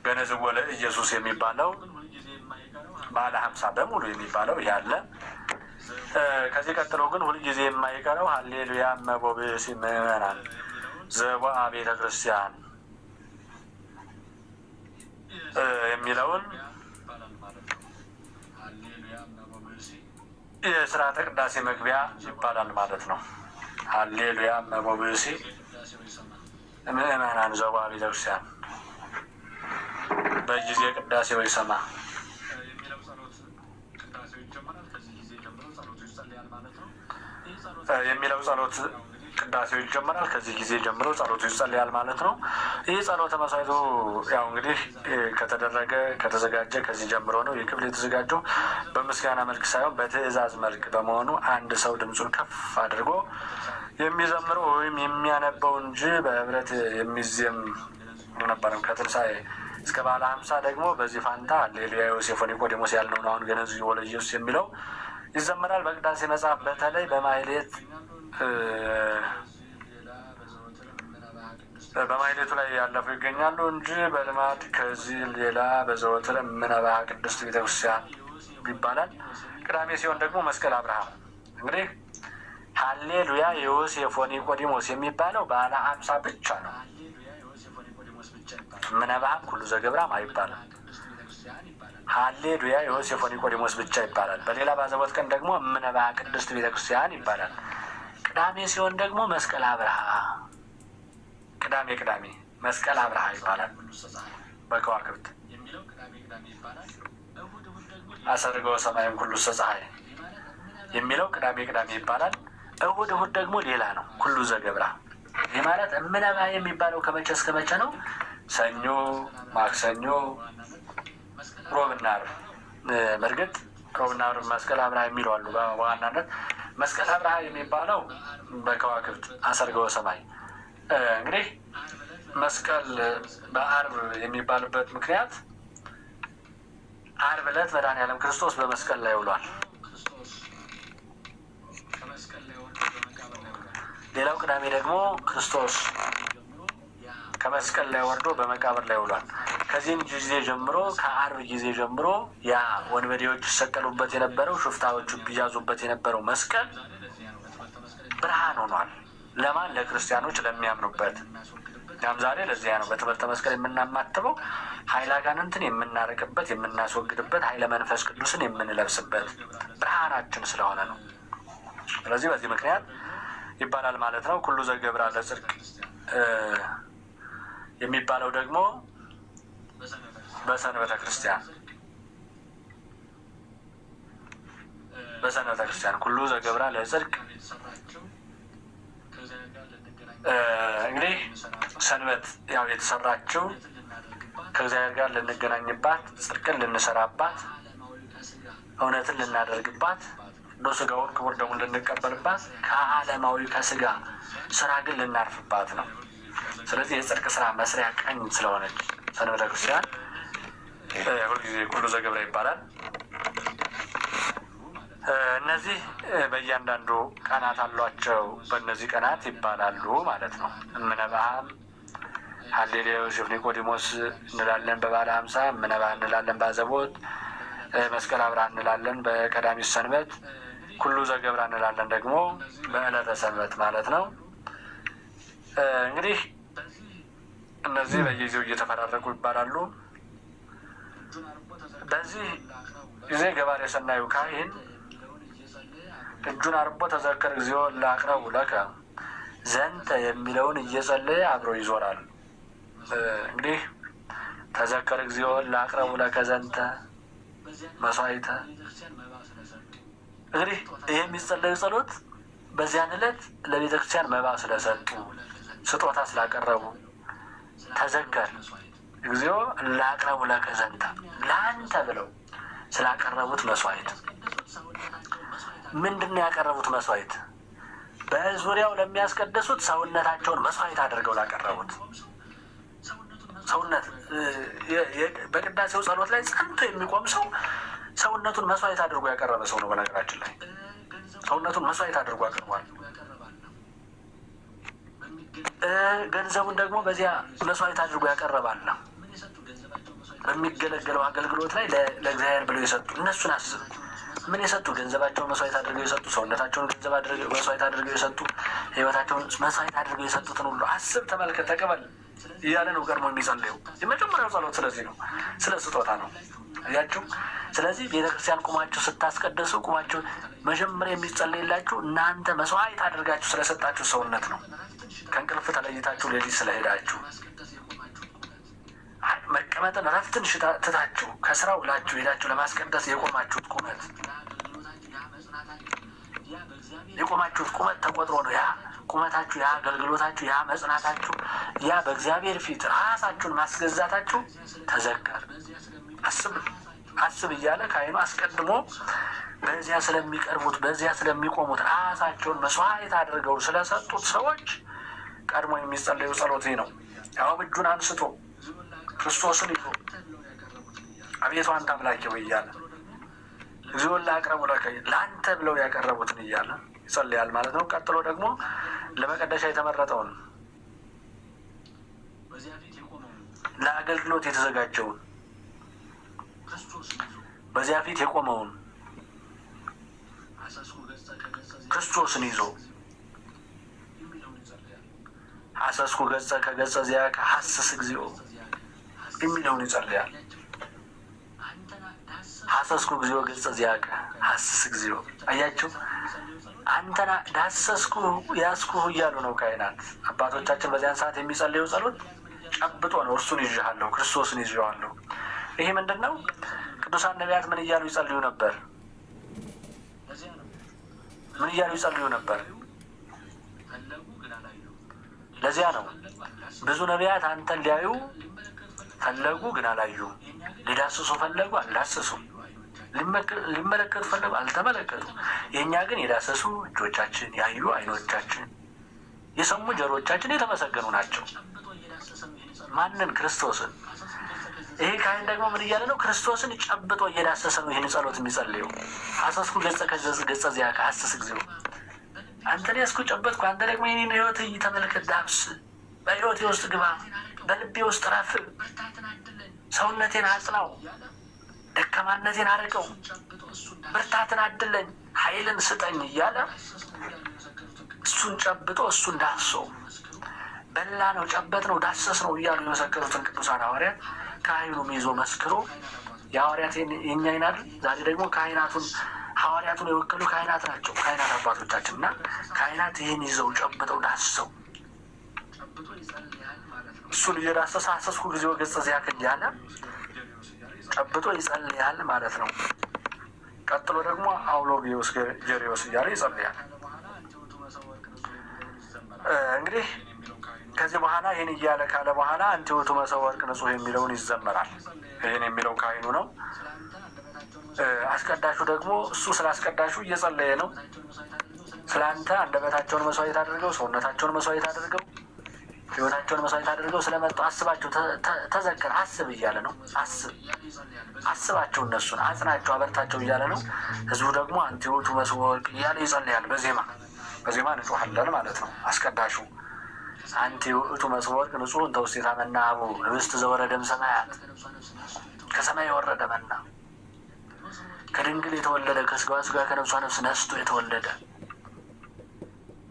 ገነዝዎ ለኢየሱስ የሚባለው ባለ 50 በሙሉ የሚባለው ያለ። ከዚህ ቀጥሎ ግን ሁልጊዜ የማይቀረው ሀሌሉያ እመቦ ብእሲ ምእመናን ዘቦአ ቤተ ክርስቲያን የሚለውን የስርዓተ ቅዳሴ መግቢያ ይባላል ማለት ነው። ሀሌሉያ እመቦ ብእሲ ምእመናን ዘቦአ ቤተ ክርስቲያን በጊዜ ቅዳሴ ወይ ሰማ የሚለው ጸሎት ቅዳሴው ይጀመራል። ከዚህ ጊዜ ጀምሮ ጸሎቱ ይጸልያል ማለት ነው። ይህ ጸሎተ መስዋዕቱ ያው እንግዲህ ከተዘጋጀ ከዚህ ጀምሮ ነው። ይህ ክፍል የተዘጋጀው በምስጋና መልክ ሳይሆን በትእዛዝ መልክ በመሆኑ አንድ ሰው ድምፁን ከፍ አድርጎ የሚዘምረው ወይም የሚያነበው እንጂ በህብረት የሚዜም አልነበረም። ከትንሣኤ እስከ ባለ 50 ደግሞ በዚህ ፋንታ ሀሌሉያ ዮሴፍ ወኒቆዲሞስ ያልነው ነው። አሁን ገነዝዎ ለኢየሱስ የሚለው ይዘመራል። በቅዳሴ መጽሐፍ በተለይ በማህሌት በማህሌቱ ላይ ያለፉ ይገኛሉ እንጂ በልማድ ከዚህ ሌላ በዘወትር ምነበሃ ቅድስት ቤተክርስቲያን ይባላል። ቅዳሜ ሲሆን ደግሞ መስቀል አብርሃም። እንግዲህ ሀሌሉያ ዮሴፍ ወኒቆዲሞስ የሚባለው ባለ 50 ብቻ ነው። ምነበሃም ኩሉ ዘገብራም አይባልም። ሃሌሉያ ዮሴፍ ኒቆዲሞስ ብቻ ይባላል። በሌላ ባዘቦት ቀን ደግሞ እምነበ ቅድስት ቤተክርስቲያን ይባላል። ቅዳሜ ሲሆን ደግሞ መስቀል አብርሃ ቅዳሜ መስቀል አብርሃ ይባላል። በከዋክብት አሰርገው ሰማይም ሁሉ ፀሐይ የሚለው ቅዳሜ ይባላል። እሁድ ደግሞ ሌላ ነው። ኩሉ ዘገብራ ይህ ማለት እምነበ የሚባለው ከመቼ እስከ መቼ ነው? ሰኞ፣ ማክሰኞ፣ ሮብና ዓርብ። በእርግጥ ሮብና ዓርብ መስቀል አብርሃ የሚለው አሉ። በዋናነት መስቀል አብርሃ የሚባለው በከዋክብት አሰርገው ሰማይ። እንግዲህ መስቀል በዓርብ የሚባልበት ምክንያት ዓርብ ዕለት መድኃኔዓለም ክርስቶስ በመስቀል ላይ ውሏል። ሌላው ቅዳሜ ደግሞ ክርስቶስ ከመስቀል ላይ ወርዶ በመቃብር ላይ ውሏል። ከዚህም ጊዜ ጀምሮ ከዓርብ ጊዜ ጀምሮ ያ ወንበዴዎች ይሰቀሉበት የነበረው ሹፍታዎቹ ቢያዙበት የነበረው መስቀል ብርሃን ሆኗል። ለማን? ለክርስቲያኖች ለሚያምኑበት። እኛም ዛሬ ለዚያ ነው በትምህርተ መስቀል የምናማትበው ኃይለ አጋንንትን የምናርቅበት የምናስወግድበት ኃይለ መንፈስ ቅዱስን የምንለብስበት ብርሃናችን ስለሆነ ነው። ስለዚህ በዚህ ምክንያት ይባላል ማለት ነው። ኩሉ ዘገብራ ለጽድቅ የሚባለው ደግሞ በሰንበተ ክርስቲያን ኩሉ ዘገብራ ለጽድቅ እንግዲህ ሰንበት ያው የተሰራችው ከእግዚአብሔር ጋር ልንገናኝባት፣ ጽድቅን ልንሰራባት፣ እውነትን ልናደርግባት፣ ስጋውን ክቡር ደሙን ልንቀበልባት፣ ከዓለማዊ ከስጋ ስራ ግን ልናርፍባት ነው። ስለዚህ የጽድቅ ስራ መስሪያ ቀኝ ስለሆነች ሰንበተ ክርስቲያን ሁልጊዜ ኩሉ ዘገብራ ይባላል። እነዚህ በእያንዳንዱ ቀናት አሏቸው። በእነዚህ ቀናት ይባላሉ ማለት ነው። እምነበ ሃሌሉያ ዮሴፍ ኒቆዲሞስ እንላለን በባለ 50፣ እምነበ እንላለን በአዘቦት፣ መስቀል አብርሃ እንላለን በቀዳሚት ሰንበት፣ ኩሉ ዘገብራ እንላለን ደግሞ በዕለተ ሰንበት ማለት ነው። እንግዲህ እነዚህ በየጊዜው እየተፈራረቁ ይባላሉ። በዚህ ጊዜ ገባሬ ሰናዩ ካህን እጁን አርቦ ተዘከር እግዚኦ ለአቅረቡ ለከ ዘንተ የሚለውን እየጸለየ አብሮ ይዞራል። እንግዲህ ተዘከር እግዚኦ ለአቅረቡ ለከ ዘንተ መስዋዕተ። እንግዲህ ይህ የሚጸለዩ ጸሎት በዚያን ዕለት ለቤተ ክርስቲያን መባ ስለሰጡ ስጦታ ስላቀረቡ ተዘከር እግዚኦ ለአቅረቡ ለከ ዘንተ ለአንተ ብለው ስላቀረቡት መስዋዕት። ምንድን ነው ያቀረቡት መስዋዕት? በዙሪያው ለሚያስቀድሱት ሰውነታቸውን መስዋዕት አድርገው ላቀረቡት ሰውነት በቅዳሴው ጸሎት ላይ ጸንቶ የሚቆም ሰው ሰውነቱን መስዋዕት አድርጎ ያቀረበ ሰው ነው። በነገራችን ላይ ሰውነቱን መስዋዕት አድርጎ አቅርቧል። ገንዘቡን ደግሞ በዚያ መስዋዕት አድርጎ ያቀረባል ነው። በሚገለገለው አገልግሎት ላይ ለእግዚአብሔር ብለው የሰጡ እነሱን አስብ። ምን የሰጡ? ገንዘባቸውን መስዋዕት አድርገው የሰጡ፣ ሰውነታቸውን ገንዘብ አድርገው መስዋዕት አድርገው የሰጡ፣ ሕይወታቸውን መስዋዕት አድርገው የሰጡትን ሁሉ አስብ፣ ተመልከት፣ ተቀበል እያለ ነው ቀድሞ የሚጸልየው። የመጀመሪያው ጸሎት ስለዚህ ነው፣ ስለ ስጦታ ነው። አያችሁ። ስለዚህ ቤተክርስቲያን ቁማችሁ ስታስቀደሱ ቁማችሁ መጀመሪያ የሚጸለይላችሁ እናንተ መስዋዕት አድርጋችሁ ስለሰጣችሁ ሰውነት ነው። ከእንቅልፍ ተለይታችሁ ሌሊት ስለሄዳችሁ መቀመጥን ረፍትን ትታችሁ ከስራ ውላችሁ ሄዳችሁ ለማስቀደስ የቆማችሁት ቁመት ተቆጥሮ ነው። ያ ቁመታችሁ፣ ያ አገልግሎታችሁ፣ ያ መጽናታችሁ፣ ያ በእግዚአብሔር ፊት ራሳችሁን ማስገዛታችሁ ተዘከር አስብ እያለ ካህኑ አስቀድሞ በዚያ ስለሚቀርቡት በዚያ ስለሚቆሙት ራሳቸውን መስዋዕት አድርገው ስለሰጡት ሰዎች ቀድሞ የሚጸለዩ ጸሎት ነው። ያው እጁን አንስቶ ክርስቶስን ይዞ አቤቱ አንተ አምላኬ ሆይ እያለ እግዚኦ ለአቅረቡ ለከ ለአንተ ብለው ያቀረቡትን እያለ ይጸልያል ማለት ነው። ቀጥሎ ደግሞ ለመቀደሻ የተመረጠውን ለአገልግሎት የተዘጋጀውን በዚያ ፊት የቆመውን ክርስቶስን ይዞ ሐሰስኩ ገጸ ከገጸ ዚያከ ሐሰስ እግዚኦ የሚለውን ይጸልያል። ሐሰስኩ እግዚኦ ገጸ ዚአከ ሐስስ እግዚኦ። አያችሁ አንተና ዳሰስኩ ያስኩ እያሉ ነው ካህናት አባቶቻችን በዚያን ሰዓት የሚጸልዩ ጸሎት ጨብጦ ነው እርሱን ይዤሃለሁ ክርስቶስን ይዤዋለሁ። ይሄ ምንድነው? ቅዱሳን ነቢያት ምን እያሉ ይጸልዩ ነበር? ምን እያሉ ይጸልዩ ነበር? ለዚያ ነው ብዙ ነቢያት አንተን ሊያዩ ፈለጉ ግን አላዩ፣ ሊዳስሱ ፈለጉ አልዳሰሱ፣ ሊመለከቱ ፈለጉ አልተመለከቱ። የእኛ ግን የዳሰሱ እጆቻችን፣ ያዩ አይኖቻችን፣ የሰሙ ጆሮቻችን የተመሰገኑ ናቸው። ማንን? ክርስቶስን። ይሄ ካህን ደግሞ ምን እያለ ነው? ክርስቶስን ጨብጦ እየዳሰሰ ነው ይህን ጸሎት የሚጸልየው። ሐሰስኩ ገጸ ዚአከ ሐስስ እግዚኦ። አንተን ያስኩ ጨበጥኩ፣ አንተ ደግሞ የኔን ህይወት ተመልከት፣ ዳብስ፣ በህይወቴ ውስጥ ግባ፣ በልቤ ውስጥ ረፍ፣ ሰውነቴን አጽናው፣ ደካማነቴን አርቀው፣ ብርታትን አድለኝ፣ ኃይልን ስጠኝ እያለ እሱን ጨብጦ እሱን ዳሰው በላ ነው፣ ጨበጥ ነው፣ ዳሰስ ነው እያሉ የመሰከሩትን ቅዱሳን ሐዋርያት ካህኑም ይዞ መስክሮ የሐዋርያት የኛ ይናል። ዛሬ ደግሞ ካህናቱን ሐዋርያቱን የወከሉ ካህናት ናቸው፣ ካህናት አባቶቻችን እና ካህናት ይህን ይዘው ጨብጠው ዳስሰው እሱን እየዳሰሰ ሐሰስኩ እግዚኦ ገጸ ዚአከ እያለ ጨብጦ ይጸልያል ማለት ነው። ቀጥሎ ደግሞ አውሎጊዮስ ጀሪዮስ እያለ ይጸልያል። እንግዲህ ከዚህ በኋላ ይህን እያለ ካለ በኋላ አንቲ ውእቱ መሰወ ወርቅ ንጹሕ የሚለውን ይዘመራል። ይህን የሚለው ካህኑ ነው። አስቀዳሹ ደግሞ እሱ ስለ አስቀዳሹ እየጸለየ ነው። ስለ አንተ አንደበታቸውን መስዋዕት አድርገው፣ ሰውነታቸውን መስዋዕት አድርገው፣ ሕይወታቸውን መስዋዕት አድርገው ስለመጡ አስባቸው፣ ተዘከር፣ አስብ እያለ ነው። አስባቸው፣ እነሱን አጽናቸው፣ አበርታቸው እያለ ነው። ህዝቡ ደግሞ አንቲ ውእቱ መሰወ ወርቅ እያለ ይጸልያል። በዜማ እንጮሃለን ማለት ነው። አስቀዳሹ አንቲ ውእቱ መሰወ ወርቅ ንጹሕ እንተ ውስቴታ መና አቡ ህብስት ዘወረደ እምሰማያት፣ ከሰማይ የወረደ መና፣ ከድንግል የተወለደ ከስጋዋ ስጋ ከነፍሷ ነፍስ ነስቶ የተወለደ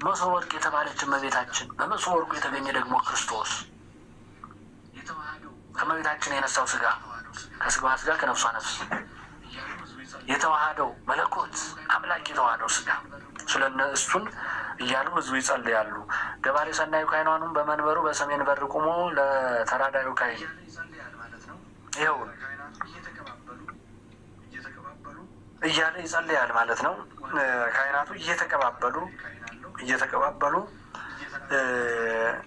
መሰወ ወርቅ የተባለች እመቤታችን፣ በመሰወ ወርቁ የተገኘ ደግሞ ክርስቶስ ከእመቤታችን የነሳው ስጋ ከስጋዋ ስጋ ከነፍሷ ነፍስ የተዋሃደው መለኮት አምላክ የተዋሃደው ስጋ ስለነ እሱን እያሉ ህዝቡ ይጸልያሉ። ገባሬ ሰናዩ ካህናኑም በመንበሩ በሰሜን በር ቆሞ ለተራዳዩ ካህን ይኸው እያለ ይጸልያል ማለት ነው። ካህናቱ እየተቀባበሉ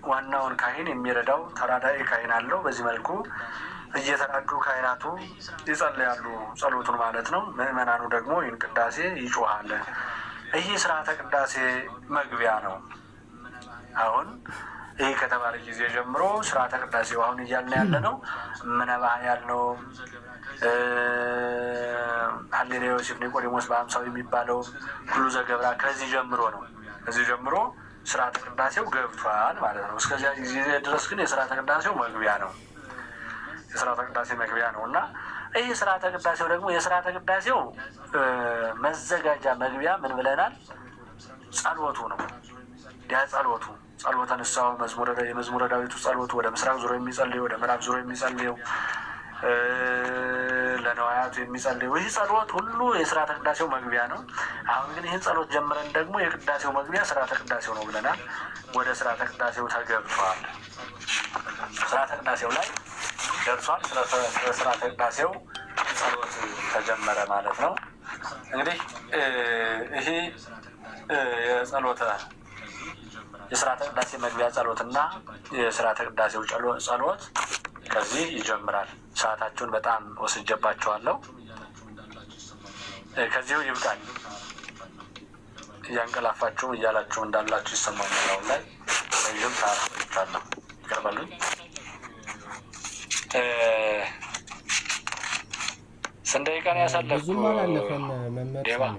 ዋናውን ካህን የሚረዳው ተራዳይ ካህን አለው። በዚህ መልኩ እየተራዱ ካህናቱ ይጸልያሉ ጸሎቱን ማለት ነው። ምዕመናኑ ደግሞ ይህን ቅዳሴ ይጮሃል። ይህ ስርዓተ ቅዳሴ መግቢያ ነው። አሁን ይህ ከተባለ ጊዜ ጀምሮ ስርዓተ ቅዳሴው አሁን እያልን ያለ ነው። ምነባህ ያልነው ሀሌሉያ ዮሴፍ ኒቆዲሞስ በአምሳው የሚባለው ሁሉ ዘገብራ ከዚህ ጀምሮ ነው። ከዚህ ጀምሮ ስርዓተ ቅዳሴው ገብቷል ማለት ነው። እስከዚያ ጊዜ ድረስ ግን የስርዓተ ቅዳሴው መግቢያ ነው። የስርዓተ ቅዳሴ መግቢያ ነው እና ይህ ስርዓተ ቅዳሴው ደግሞ የስርዓተ ቅዳሴው መዘጋጃ መግቢያ ምን ብለናል? ጸሎቱ ነው። ያ ጸሎተ ንስሐው የመዝሙረ ዳዊቱ ጸሎቱ ወደ ምስራቅ ዙሮ የሚጸልየው፣ ወደ ምዕራብ ዙሮ የሚጸልየው፣ ለነዋያቱ የሚጸልየው ይህ ጸሎት ሁሉ የስርዓተ ቅዳሴው መግቢያ ነው። አሁን ግን ይህን ጸሎት ጀምረን ደግሞ የቅዳሴው መግቢያ ስርዓተ ቅዳሴው ነው ብለናል። ወደ ስርዓተ ቅዳሴው ተገብቷል። ስርዓተ ቅዳሴው ላይ ደርሷል። ስለ ስርዓተ ቅዳሴው ጸሎት ተጀመረ ማለት ነው። እንግዲህ ይሄ የስርዓተ ቅዳሴ መግቢያ ጸሎትና የስርዓተ ቅዳሴው ጸሎት ከዚህ ይጀምራል። ሰዓታችሁን በጣም ወስጀባችኋለሁ። ከዚሁ ይብቃል። እያንቀላፋችሁ እያላችሁ እንዳላችሁ ይሰማኛል። አሁን ላይ ረዥም ሰዓት ቆይቻለሁ። ይቀርባሉኝ። ስንት ደቂቃ ነው ያሳለፍኩ? ብዙም አላለፈም መምህር ሳሚ፣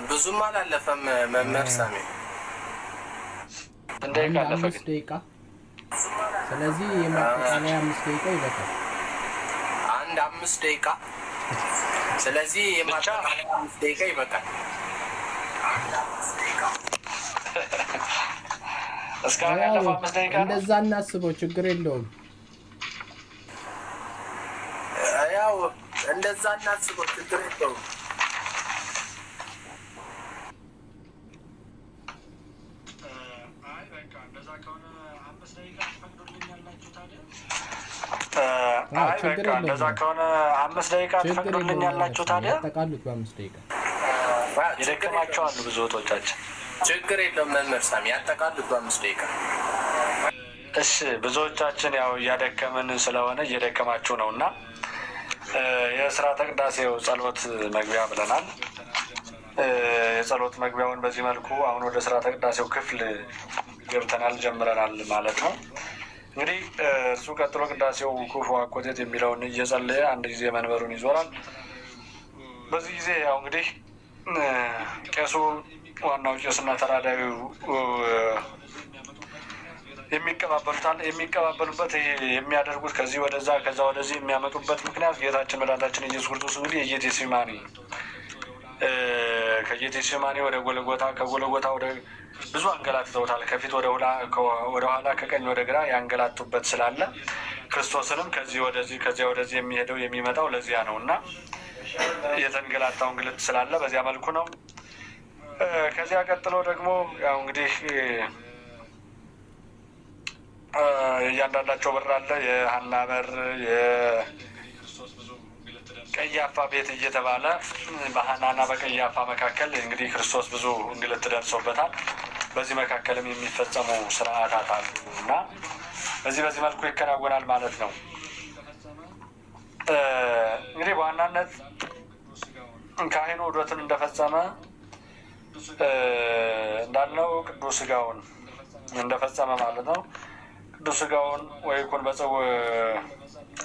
ብዙም አላለፈም መምህር ሳሚ። ስንት ደቂቃ አለፈ? 5 ደቂቃ። ስለዚህ የማጠቃለያ 5 ደቂቃ ይበቃል። 5 ደቂቃ። ስለዚህ የማጠቃለያ 5 ደቂቃ ይበቃል። እስካሁን ያለፈው 5 ደቂቃ ነው። እንደዛ እናስበው፣ ችግር የለውም። ያው እንደዛ እናስበው ችግር የለውም። እንደዛ ከሆነ 5 ደቂቃ ትፈቅዱልኛላችሁ ታዲያ? ያጠቃሉት በ5 ደቂቃ ይደክማቸዋል ብዙ ወጦቻችን። ችግር የለውም መምህር ሳሚ ያጠቃሉት በ5 ደቂቃ። እሺ ብዙዎቻችን ያው እያደከምን ስለሆነ እየደከማችሁ ነው እና የሥርዓተ ቅዳሴው ጸሎት መግቢያ ብለናል። የጸሎት መግቢያውን በዚህ መልኩ አሁን ወደ ሥርዓተ ቅዳሴው ክፍል ገብተናል ጀምረናል ማለት ነው። እንግዲህ እሱ ቀጥሎ ቅዳሴው ኩፉ አኮቴት የሚለውን እየጸለየ አንድ ጊዜ መንበሩን ይዞራል። በዚህ ጊዜ ያው እንግዲህ ቄሱ ዋናው ቄስና ተራዳዊው የሚቀባበሉታል። የሚቀባበሉበት የሚያደርጉት ከዚህ ወደዛ ከዛ ወደዚህ የሚያመጡበት ምክንያት ጌታችን መድኃኒታችን ኢየሱስ ክርስቶስ እንግዲህ የጌቴሴማኒ ከጌቴሴማኒ ወደ ጎልጎታ ከጎልጎታ ወደ ብዙ አንገላትተውታል። ከፊት ወደ ኋላ ከቀኝ ወደ ግራ ያንገላቱበት ስላለ ክርስቶስንም ከዚህ ወደዚህ ከዚያ ወደዚህ የሚሄደው የሚመጣው ለዚያ ነው እና የተንገላታው እንግልት ስላለ በዚያ መልኩ ነው። ከዚያ ቀጥሎ ደግሞ ያው እንግዲህ እያንዳንዳቸው በር አለ። የሐና በር፣ የቀያፋ ቤት እየተባለ በሐናና በቀያፋ መካከል እንግዲህ ክርስቶስ ብዙ እንግልት ደርሶበታል። በዚህ መካከልም የሚፈጸሙ ስርዓታት አሉ እና በዚህ መልኩ ይከናወናል ማለት ነው። እንግዲህ በዋናነት ካህኑ ውዶትን እንደፈጸመ እንዳልነው ቅዱስ ሥጋውን እንደፈጸመ ማለት ነው። ቅዱስ ሥጋውን ወይኩን በጽዋ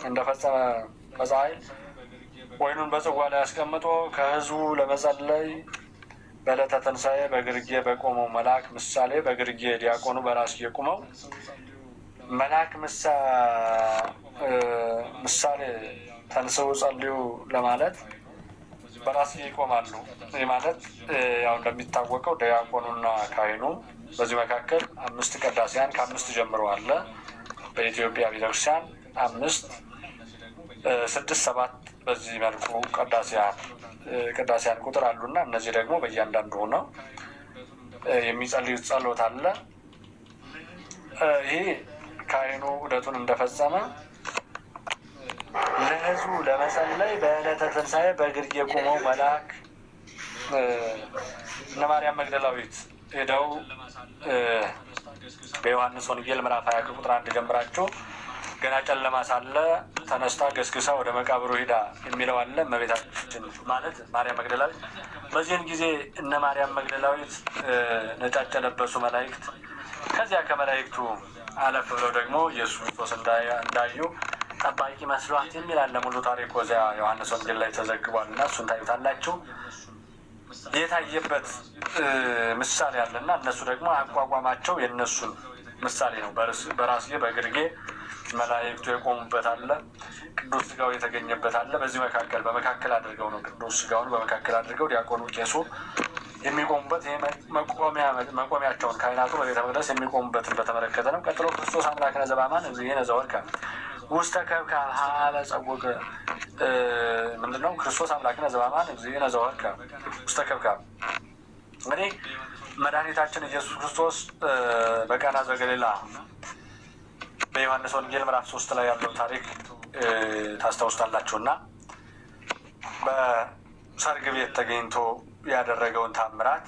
እንደፈጸመ በፀሐይ ወይኑን በጽዋ ላይ አስቀምጦ ከሕዝቡ ለመጸለይ በዕለተ ትንሣኤ በግርጌ በቆመው መልአክ ምሳሌ በግርጌ ዲያቆኑ በራስጌ ቁመው መልአክ ምሳሌ ተንሥኡ ጸልዩ ለማለት በራስጌ ይቆማሉ። ይህ ማለት ያው እንደሚታወቀው ዲያቆኑና ካህኑ በዚህ መካከል 5 ቅዳሴያን ከ5 ጀምሮ አለ። በኢትዮጵያ ቤተክርስቲያን 5፣ 6፣ 7 በዚህ መልኩ ቅዳሴያን ቁጥር አሉና እነዚህ ደግሞ በእያንዳንዱ ሆነው የሚጸልዩት ጸሎት አለ። ይሄ ካህኑ ውደቱን እንደፈጸመ ለሕዝቡ ለመጸለይ በዕለተ ትንሣኤ በግርጌ ቆመው መልአክ እነ ማርያም መግደላዊት ሄደው በዮሐንስ ወንጌል ምዕራፍ 20 ቁጥር 1 ጀምራችሁ ገና ጨለማ ሳለ ተነስታ ገስግሳ ወደ መቃብሩ ሄዳ የሚለው አለ። እመቤታችን ማለት ማርያም መግደላዊት። በዚህን ጊዜ እነ ማርያም መግደላዊት ነጫጭ የለበሱ መላእክት ከዚያ ከመላእክቱ አለፍ ብለው ደግሞ ኢየሱስ ክርስቶስ እንዳዩ ጠባቂ መስሏት የሚል አለ። ሙሉ ታሪኩ እዚያ ዮሐንስ ወንጌል ላይ ተዘግቧል እና እሱን ታዩታላችሁ። የታየበት ምሳሌ አለና እነሱ ደግሞ አቋቋማቸው የእነሱን ምሳሌ ነው። በራስጌ በግርጌ መላእክቱ የቆሙበት አለ። ቅዱስ ሥጋው የተገኘበት አለ። በዚህ በመካከል አድርገው ነው ቅዱስ ሥጋውን በመካከል አድርገው ዲያቆኑ ቄሱ የሚቆሙበት መቆሚያቸውን ካህናቱ በቤተ መቅደስ የሚቆሙበትን በተመለከተ ነው። ቀጥሎ ክርስቶስ አምላክነ ዘበአማን እግዚእነ ዘወልከ ውስተ ከብካብ ሀበ ጸውዕ ምንድነው? ክርስቶስ አምላክነ ዘበአማን እግዚእነ ዘወልከ ውስተ ከብካብ። እንግዲህ መድኃኒታችን ኢየሱስ ክርስቶስ በቃና ዘገሊላ በዮሐንስ ወንጌል ምዕራፍ 3 ላይ ያለው ታሪክ ታስታውሳላችሁ እና በሰርግ ቤት ተገኝቶ ያደረገውን ታምራት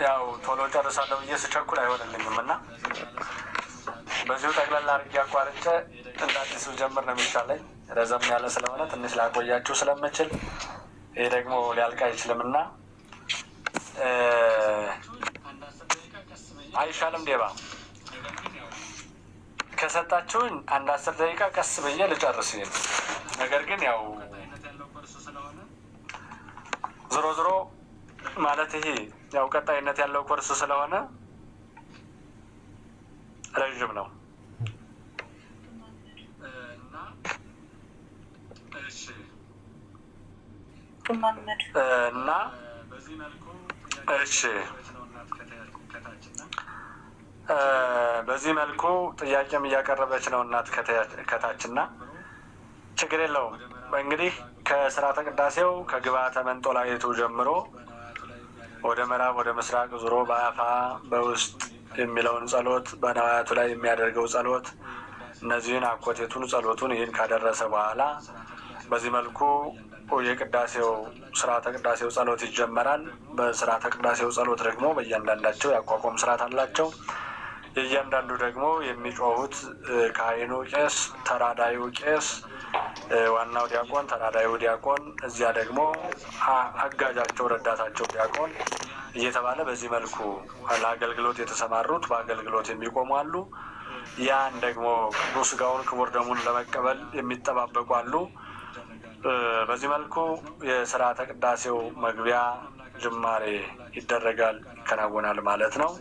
ያው ቶሎ ጨርሳለሁ ብዬ ስቸኩል አይሆንልኝም እና በዚሁ ጠቅላላ አድርጌ አቋርጬ እንደ አዲስ ጀምር ነው የሚሻለኝ። ረዘም ያለ ስለሆነ ትንሽ ላቆያችሁ ስለምችል ይሄ ደግሞ ሊያልቅ አይችልም እና አይሻልም ዴባ ከሰጣችሁኝ 10 ደቂቃ ቀስ ብዬ ልጨርስ። ነገር ግን ያው ዞሮ ማለት ይሄ ያው ቀጣይነት ያለው ኮርስ ስለሆነ ረዥም ነው እና እሺ በዚህ መልኩ ጥያቄም እያቀረበች ነው እናት ከታችና ችግር የለውም። እንግዲህ ከስርዓተ ቅዳሴው ከግብአተ መንጦላይቱ ጀምሮ ወደ ምዕራብ ወደ ምስራቅ ዙሮ በአፋ በውስጥ የሚለውን ጸሎት በነዋያቱ ላይ የሚያደርገው ጸሎት እነዚህን አኮቴቱን ጸሎቱን ይህን ካደረሰ በኋላ በዚህ መልኩ የቅዳሴው ስርዓተ ቅዳሴው ጸሎት ይጀመራል። በስርዓተ ቅዳሴው ጸሎት ደግሞ በእያንዳንዳቸው ያቋቋም ስርዓት አላቸው። የእያንዳንዱ ደግሞ የሚጮሁት ካህኑ ቄስ፣ ተራዳዩ ቄስ፣ ዋናው ዲያቆን፣ ተራዳዩ ዲያቆን፣ እዚያ ደግሞ አጋዣቸው ረዳታቸው ዲያቆን እየተባለ በዚህ መልኩ ለአገልግሎት የተሰማሩት በአገልግሎት የሚቆሙ አሉ። ያን ደግሞ ቅዱስ ሥጋውን ክቡር ደሙን ለመቀበል የሚጠባበቁ አሉ። በዚህ መልኩ የስርዓተ ቅዳሴው መግቢያ ጅማሬ ይደረጋል፣ ይከናወናል ማለት ነው።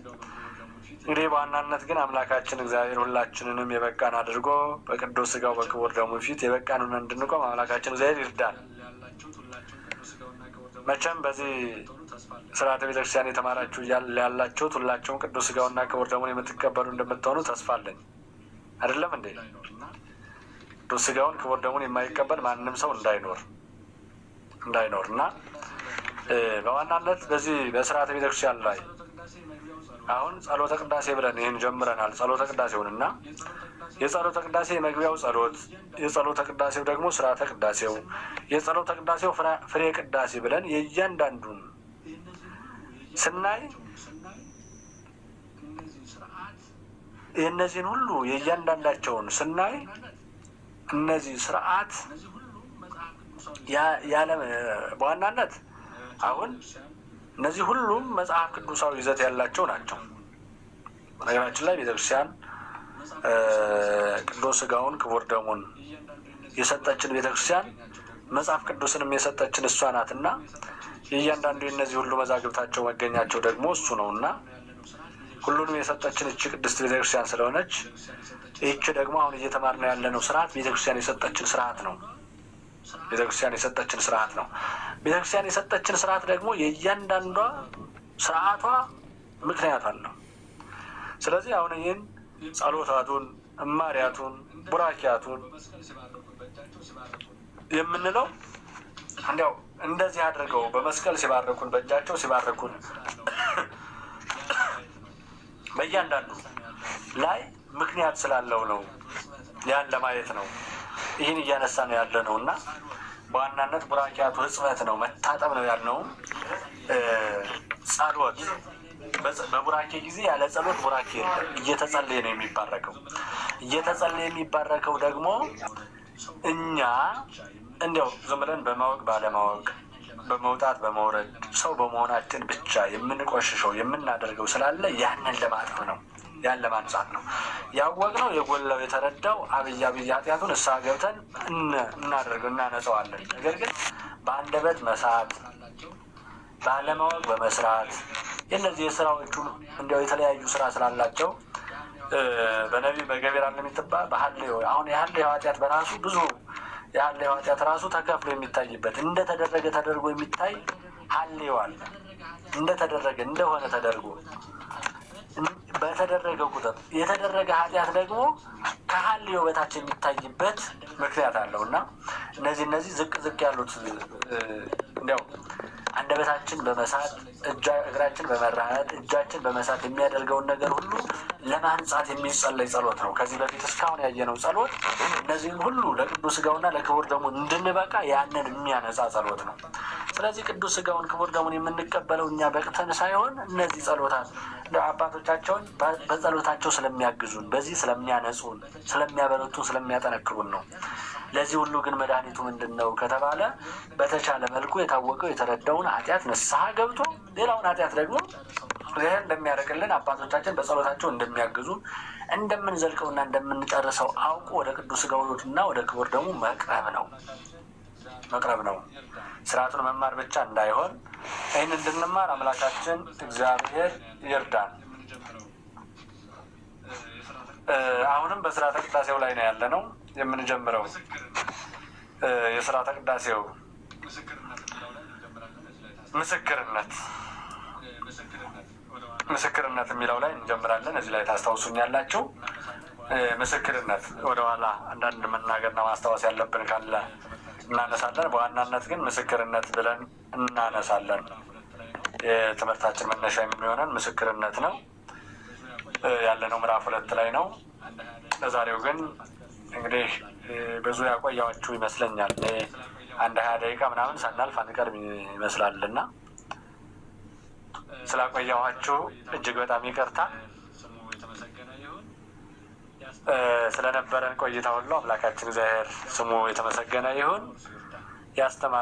እንግዲህ በዋናነት ግን አምላካችን እግዚአብሔር ሁላችንንም የበቃን አድርጎ በቅዱስ ሥጋው በክቡር ደሙ ፊት የበቃንን እንድንቆም አምላካችን እግዚአብሔር ይርዳል። መቼም በዚህ ስርዓተ ቤተክርስቲያን የተማራችሁ ያላችሁት ሁላችሁም ቅዱስ ሥጋውና ክቡር ደሙን የምትቀበሉ እንደምትሆኑ ተስፋ አለኝ። አይደለም እንዴ? ቅዱስ ሥጋውን ክቡር ደሙን የማይቀበል ማንም ሰው እንዳይኖር እና በዋናነት በዚህ በስርዓተ ቤተክርስቲያን ላይ አሁን ጸሎተ ቅዳሴ ብለን ይህን ጀምረናል። ጸሎተ ቅዳሴውን እና የጸሎተ ቅዳሴ የመግቢያው ጸሎት፣ የጸሎተ ቅዳሴው ደግሞ ስርዓተ ቅዳሴው፣ የጸሎተ ቅዳሴው ፍሬ ቅዳሴ ብለን የእያንዳንዱን ስናይ የእነዚህን ሁሉ የእያንዳንዳቸውን ስናይ እነዚህ ስርዓት ያለ በዋናነት አሁን እነዚህ ሁሉም መጽሐፍ ቅዱሳዊ ይዘት ያላቸው ናቸው። ነገራችን ላይ ቤተክርስቲያን ቅዱስ ሥጋውን ክቡር ደሙን የሰጠችን ቤተክርስቲያን መጽሐፍ ቅዱስንም የሰጠችን እሷ ናትና የእያንዳንዱ የእነዚህ ሁሉ መዛግብታቸው መገኛቸው ደግሞ እሱ ነውና ሁሉንም የሰጠችን እቺ ቅድስት ቤተክርስቲያን ስለሆነች ይህች ደግሞ አሁን እየተማርነው ያለነው ስርዓት ቤተክርስቲያን የሰጠችን ስርዓት ነው። ቤተክርስቲያን የሰጠችን ስርዓት ነው። ቤተክርስቲያን የሰጠችን ስርዓት ደግሞ የእያንዳንዷ ስርዓቷ ምክንያት አለው። ስለዚህ አሁን ይህን ጸሎታቱን፣ እማሪያቱን፣ ቡራኪያቱን የምንለው እንዲያው እንደዚህ አድርገው በመስቀል ሲባረኩን፣ በእጃቸው ሲባረኩን በእያንዳንዱ ላይ ምክንያት ስላለው ነው። ያን ለማየት ነው ይህን እያነሳ ነው ያለ ነው እና በዋናነት ቡራኪያቱ ሕጽበት ነው፣ መታጠብ ነው ያልነው። ጸሎት በቡራኬ ጊዜ ያለ ጸሎት ቡራኬ የለም። እየተጸለየ ነው የሚባረከው። እየተጸለየ የሚባረከው ደግሞ እኛ እንዲያው ዝም ብለን በማወቅ ባለማወቅ በመውጣት በመውረድ ሰው በመሆናችን ብቻ የምንቆሽሸው የምናደርገው ስላለ ያንን ለማጠብ ነው፣ ያን ለማንጻት ነው። ያወቅነው የጎላው የተረዳው አብይ ኃጢአቱን እሳ ገብተን እናደርገው እናነጸዋለን። ነገር ግን በአንደበት መሳት ባለማወቅ በመስራት የእነዚህ የስራዎቹ እንዲያው የተለያዩ ስራ ስላላቸው በነቢይ በገቢር አለ የሚትባል በሀሌው አሁን የሀሌው ኃጢአት በራሱ ብዙ የሀሌው ኃጢአት ራሱ ተከፍሎ የሚታይበት እንደተደረገ ተደርጎ የሚታይ ሀሌው አለ። እንደተደረገ እንደሆነ ተደርጎ በተደረገ ቁጥር የተደረገ ኃጢአት ደግሞ ከሀሌው በታች የሚታይበት ምክንያት አለው እና እነዚህ ዝቅ ያሉት እንዲያው አንደበታችን በመሳት እግራችን በመራመድ እጃችን በመሳት የሚያደርገውን ነገር ሁሉ ለማንጻት የሚጸለይ ጸሎት ነው። ከዚህ በፊት እስካሁን ያየነው ጸሎት እነዚህን ሁሉ ለቅዱስ ሥጋውና ለክቡር ደሙ እንድንበቃ ያንን የሚያነጻ ጸሎት ነው። ስለዚህ ቅዱስ ሥጋውን ክቡር ደሙን የምንቀበለው እኛ በቅተን ሳይሆን እነዚህ ጸሎታት አባቶቻቸውን በጸሎታቸው ስለሚያግዙን፣ በዚህ ስለሚያነጹን፣ ስለሚያበረቱን፣ ስለሚያጠነክሩን ነው። ለዚህ ሁሉ ግን መድኃኒቱ ምንድን ነው ከተባለ በተቻለ መልኩ የታወቀው የተረዳውን ኃጢአት ንስሐ ገብቶ ሌላውን ኃጢአት ደግሞ ይህ እንደሚያደርግልን አባቶቻችን በጸሎታቸው እንደሚያግዙን እንደምንዘልቀውና እንደምንጨርሰው አውቁ ወደ ቅዱስ ሥጋውና ወደ ክቡር ደሙ መቅረብ ነው። ስርዓቱን መማር ብቻ እንዳይሆን ይህን እንድንማር አምላካችን እግዚአብሔር ይርዳን። አሁንም በስርዓተ ቅዳሴው ላይ ነው ያለ ነው የምንጀምረው። የስርዓተ ቅዳሴው ምስክርነት ምስክርነት የሚለው ላይ እንጀምራለን። እዚህ ላይ ታስታውሱኛላችሁ። ምስክርነት ወደኋላ አንዳንድ መናገርና ማስታወስ ያለብን ካለ እናነሳለን። በዋናነት ግን ምስክርነት ብለን እናነሳለን። የትምህርታችን መነሻ የሚሆነን ምስክርነት ነው። ያለነው ምዕራፍ 2 ላይ ነው። ለዛሬው ግን እንግዲህ ብዙ ያቆያችሁ ይመስለኛል። አንድ 20 ደቂቃ ምናምን ሳናልፍ አንቀርም ይመስላልና ስላቆያኋችሁ እጅግ በጣም ይቅርታ። ስለነበረን ቆይታ ሁሉ አምላካችን እግዚአብሔር ስሙ የተመሰገነ ይሁን። ያስተማረ